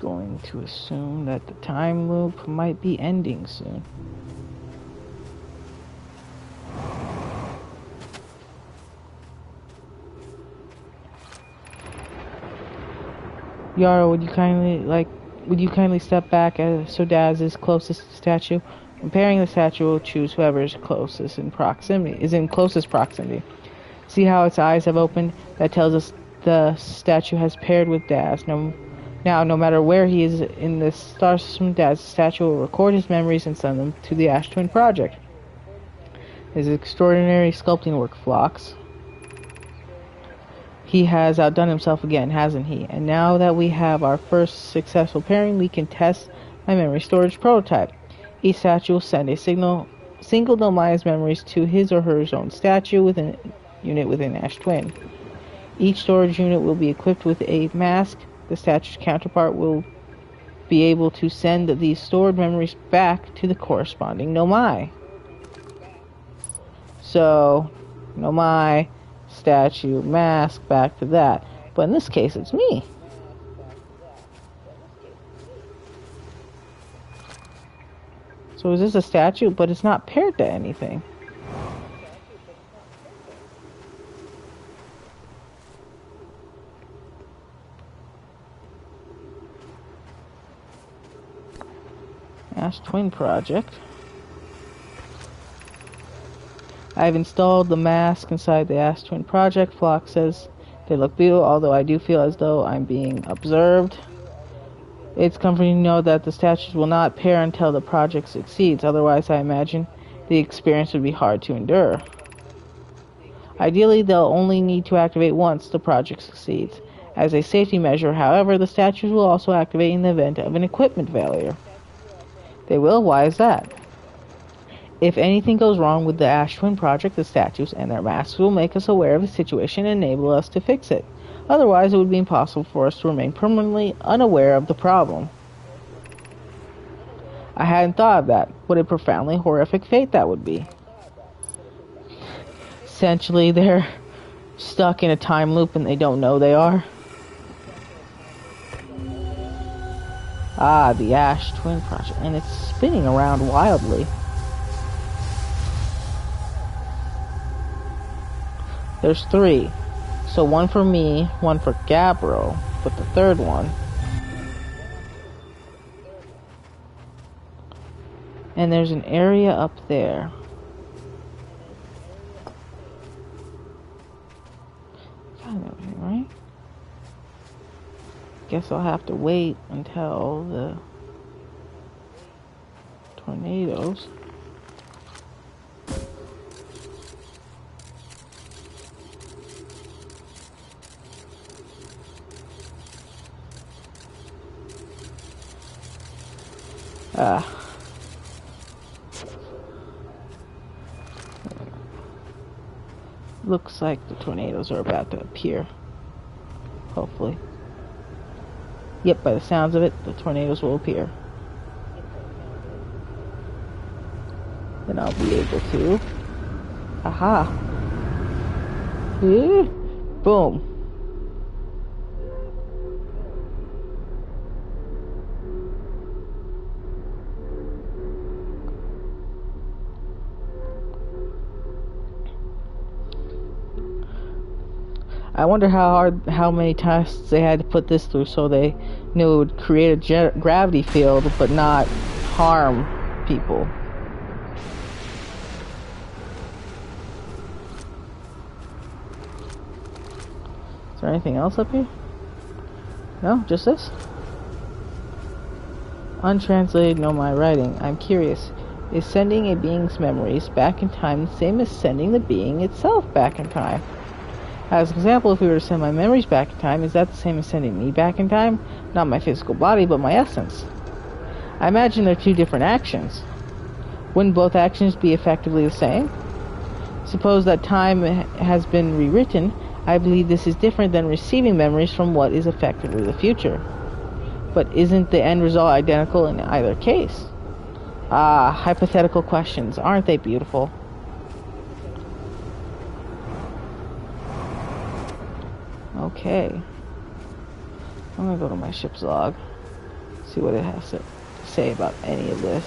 Going to assume that the time loop might be ending soon. Yara, would you kindly step back so Daz is closest to the statue? Comparing the statue will choose whoever is closest in closest proximity. See how its eyes have opened? That tells us the statue has paired with Daz. Now, no matter where he is in the star system, Daz's statue will record his memories and send them to the Ash Twin Project. His extraordinary sculpting work, Phlox. He has outdone himself again, hasn't he? And now that we have our first successful pairing, we can test my memory storage prototype. Each statue will send a single Domia's memories to his or her own statue unit within Ash Twin. Each storage unit will be equipped with a mask. The statue's counterpart will be able to send these stored memories back to the corresponding Nomai. So, Nomai, statue, mask, back to that. But in this case, it's me. So is this a statue? But it's not paired to anything. Ash Twin Project. I've installed the mask inside the Ash Twin Project. Phlox says they look beautiful, although I do feel as though I'm being observed. It's comforting to know that the statues will not pair until the project succeeds. Otherwise, I imagine the experience would be hard to endure. Ideally, they'll only need to activate once the project succeeds. As a safety measure, however, the statues will also activate in the event of an equipment failure. They will? Why is that? If anything goes wrong with the Ash Twin Project, the statues and their masks will make us aware of the situation and enable us to fix it. Otherwise, it would be impossible for us to remain permanently unaware of the problem. I hadn't thought of that. What a profoundly horrific fate that would be. Essentially, they're stuck in a time loop and they don't know they are. Ah, the Ash Twin Project. And it's spinning around wildly. There's 3. So one for me, one for Gabbro, but the third one. And there's an area up there. Got everything, right? Guess I'll have to wait until the tornadoes. Looks like the tornadoes are about to appear. Hopefully. Yep, by the sounds of it, the tornadoes will appear. Then I'll be able to... Aha! Boom! I wonder how many tests they had to put this through so they knew it would create a gravity field but not harm people. Is there anything else up here? No, just this? Untranslated, no my writing. I'm curious. Is sending a being's memories back in time the same as sending the being itself back in time? As an example, if we were to send my memories back in time, is that the same as sending me back in time? Not my physical body, but my essence. I imagine they're 2 different actions. Wouldn't both actions be effectively the same? Suppose that time has been rewritten. I believe this is different than receiving memories from what is effectively the future. But isn't the end result identical in either case? Ah, hypothetical questions. Aren't they beautiful? Okay. I'm gonna go to my ship's log. See what it has to say about any of this.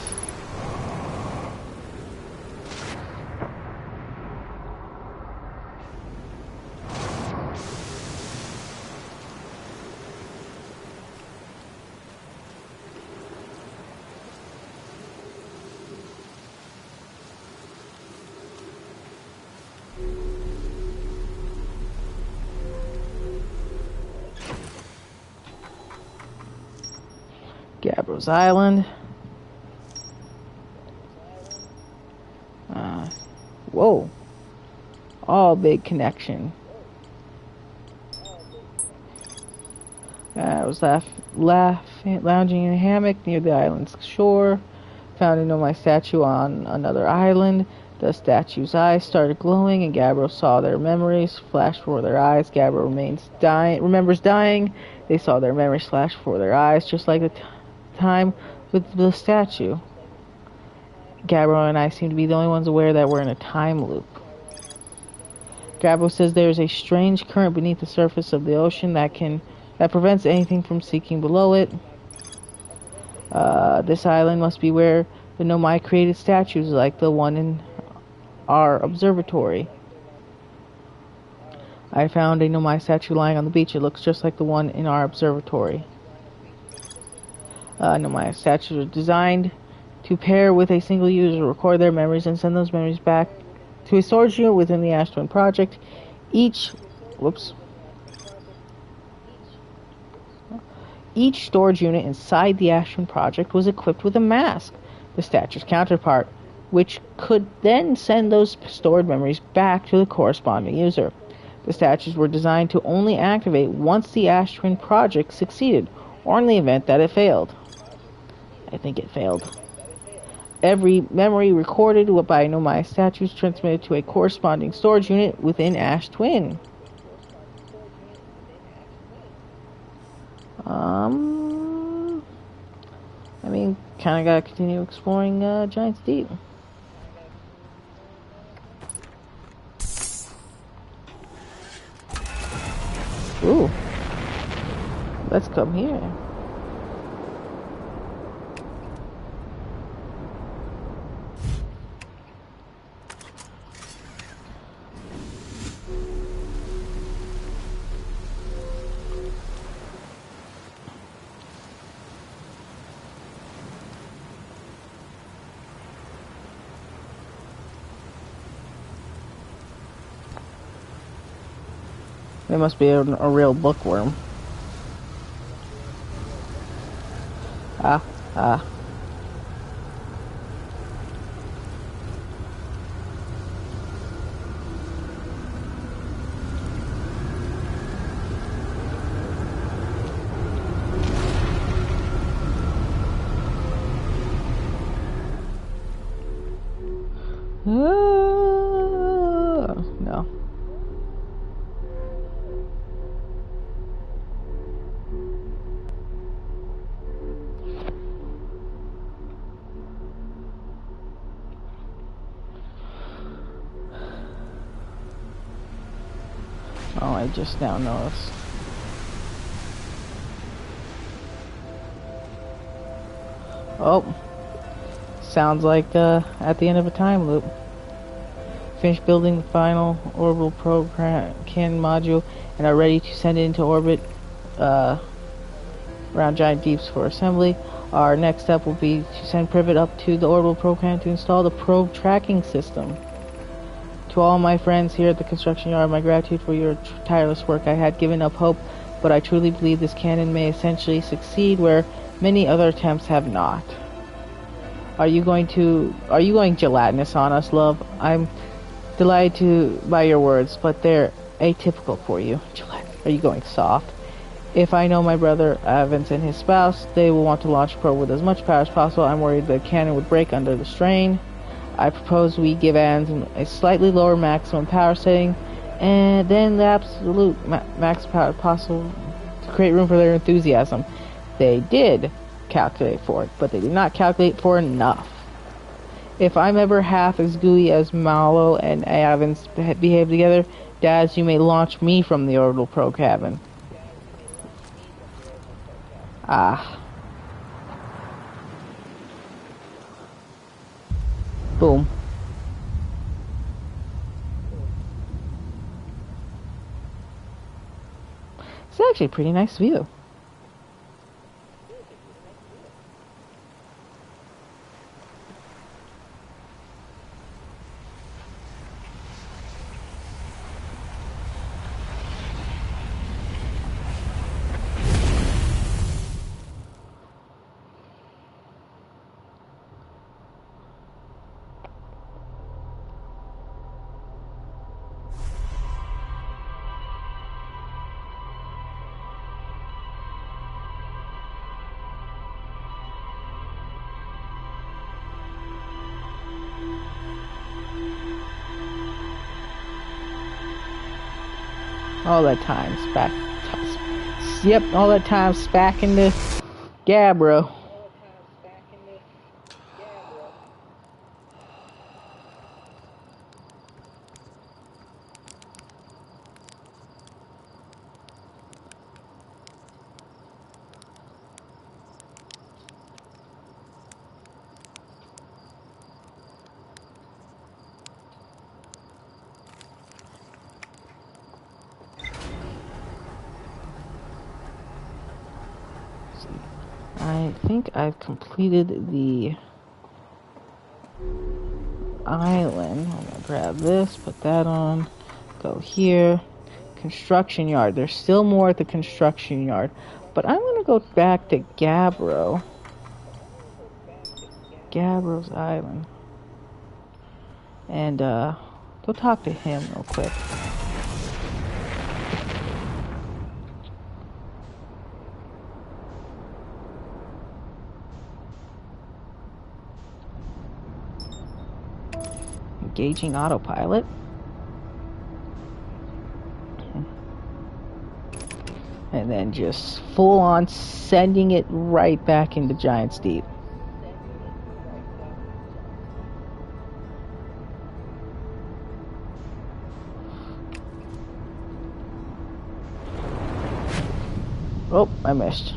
Gabbro's Island. Whoa. All big connection. I was lounging in a hammock near the island's shore. Found a Nomai statue on another island. The statue's eyes started glowing, and Gabbro saw their memories flash before their eyes. Gabbro remembers dying. They saw their memories flash before their eyes, just like the time with the statue. Gabbro and I seem to be the only ones aware that we're in a time loop. Gabbro says there is a strange current beneath the surface of the ocean that prevents anything from sinking below it. This island must be where the Nomai created statues like the one in our observatory. I found a Nomai statue lying on the beach. It looks just like the one in our observatory. Nomai statues are designed to pair with a single user, record their memories, and send those memories back to a storage unit within the Ash Twin Project. Each storage unit inside the Ash Twin Project was equipped with a mask, the statue's counterpart, which could then send those stored memories back to the corresponding user. The statues were designed to only activate once the Ash Twin Project succeeded, or in the event that it failed. I think it failed. every memory recorded by Nomai statues transmitted to a corresponding storage unit within Ash Twin. I mean, kind of gotta continue exploring Giant's Deep. Ooh. Let's come here. It must be a real bookworm. Ah. No. Oh, I just now noticed. Oh. Sounds like at the end of a time loop. Finished building the final orbital program cannon module and are ready to send it into orbit around Giant Deeps for assembly. Our next step will be to send Privet up to the orbital program to install the probe tracking system. To all my friends here at the construction yard, my gratitude for your tireless work. I had given up hope, but I truly believe this cannon may essentially succeed where many other attempts have not. Are you going gelatinous on us, love? I'm delighted by your words, but they're atypical for you. Are you going soft? If I know my brother Evans and his spouse, they will want to launch a probe with as much power as possible. I'm worried the cannon would break under the strain. I propose we give Evans a slightly lower maximum power setting, and then the absolute max power possible to create room for their enthusiasm. They did calculate for it, but they did not calculate for enough. If I'm ever half as gooey as Mallow and Evans behave together, Daz, you may launch me from the orbital probe cabin. Ah. Boom. It's actually a pretty nice view. All that time back. Yep, all that time back into Gabbro. I think I've completed the island. I'm gonna grab this, put that on, go here. Construction yard. There's still more at the construction yard, but I'm gonna go back to Gabbro. Gabbro's island. And go talk to him real quick. Engaging autopilot. And then just full on sending it right back into Giant's Deep. Oh, I missed.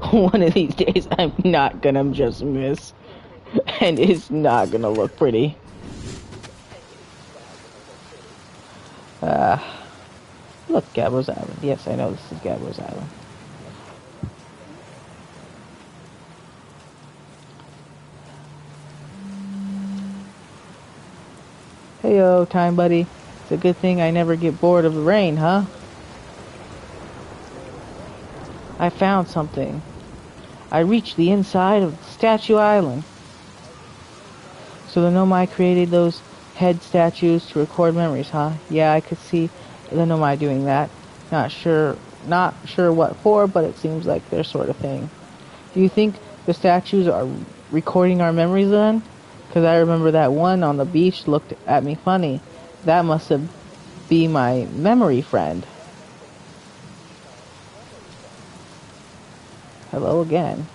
One of these days I'm not gonna just miss. And it's not gonna look pretty. Look, Gabro's Island. Yes, I know this is Gabro's Island. Heyo, time buddy. It's a good thing I never get bored of the rain, huh? I found something. I reached the inside of Statue Island. So the Nomai created those head statues to record memories, huh? Yeah, I could see the Nomai doing that. Not sure what for, but it seems like their sort of thing. Do you think the statues are recording our memories then? Because I remember that one on the beach looked at me funny. That must have been my memory friend. Hello again.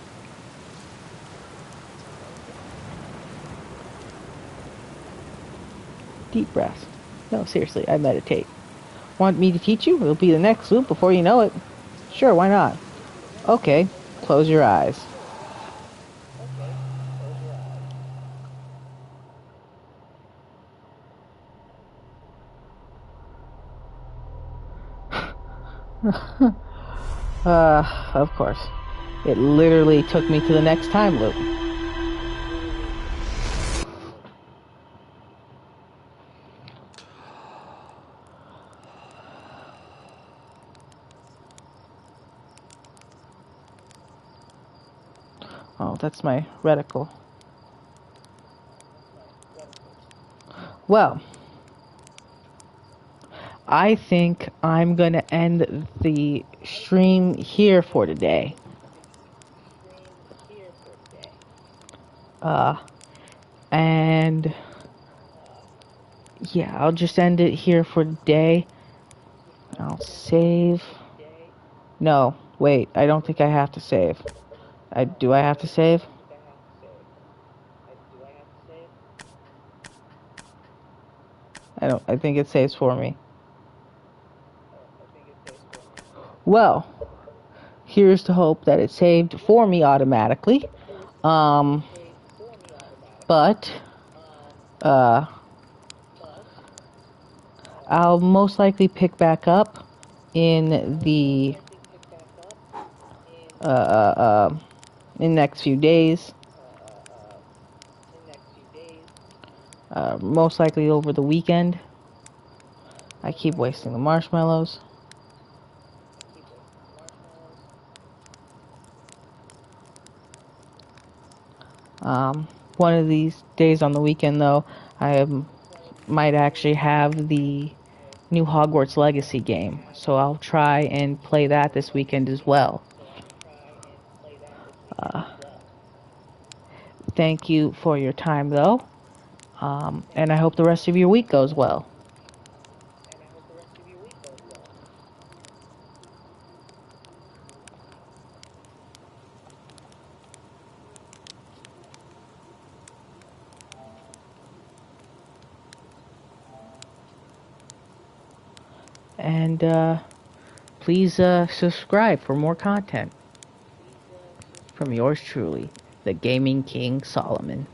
Deep breaths. No, seriously, I meditate. Want me to teach you? It'll be the next loop before you know it. Sure, why not? Okay, close your eyes. Of course. It literally took me to the next time loop. Oh, that's my reticle. Well, I think I'm gonna end the stream here for today. And yeah, I'll just end it here for today. I'll save. No, wait, I don't think I have to save. Do I have to save? I think it saves for me. Well, here's to hope that it saved for me automatically. But I'll most likely pick back up in the in the next few days. Most likely over the weekend. I keep wasting the marshmallows. One of these days on the weekend, though, I might actually have the new Hogwarts Legacy game, so I'll try and play that this weekend as well. Thank you for your time, though, and I hope the rest of your week goes well. And please subscribe for more content from yours truly, the Gaming King Solomon.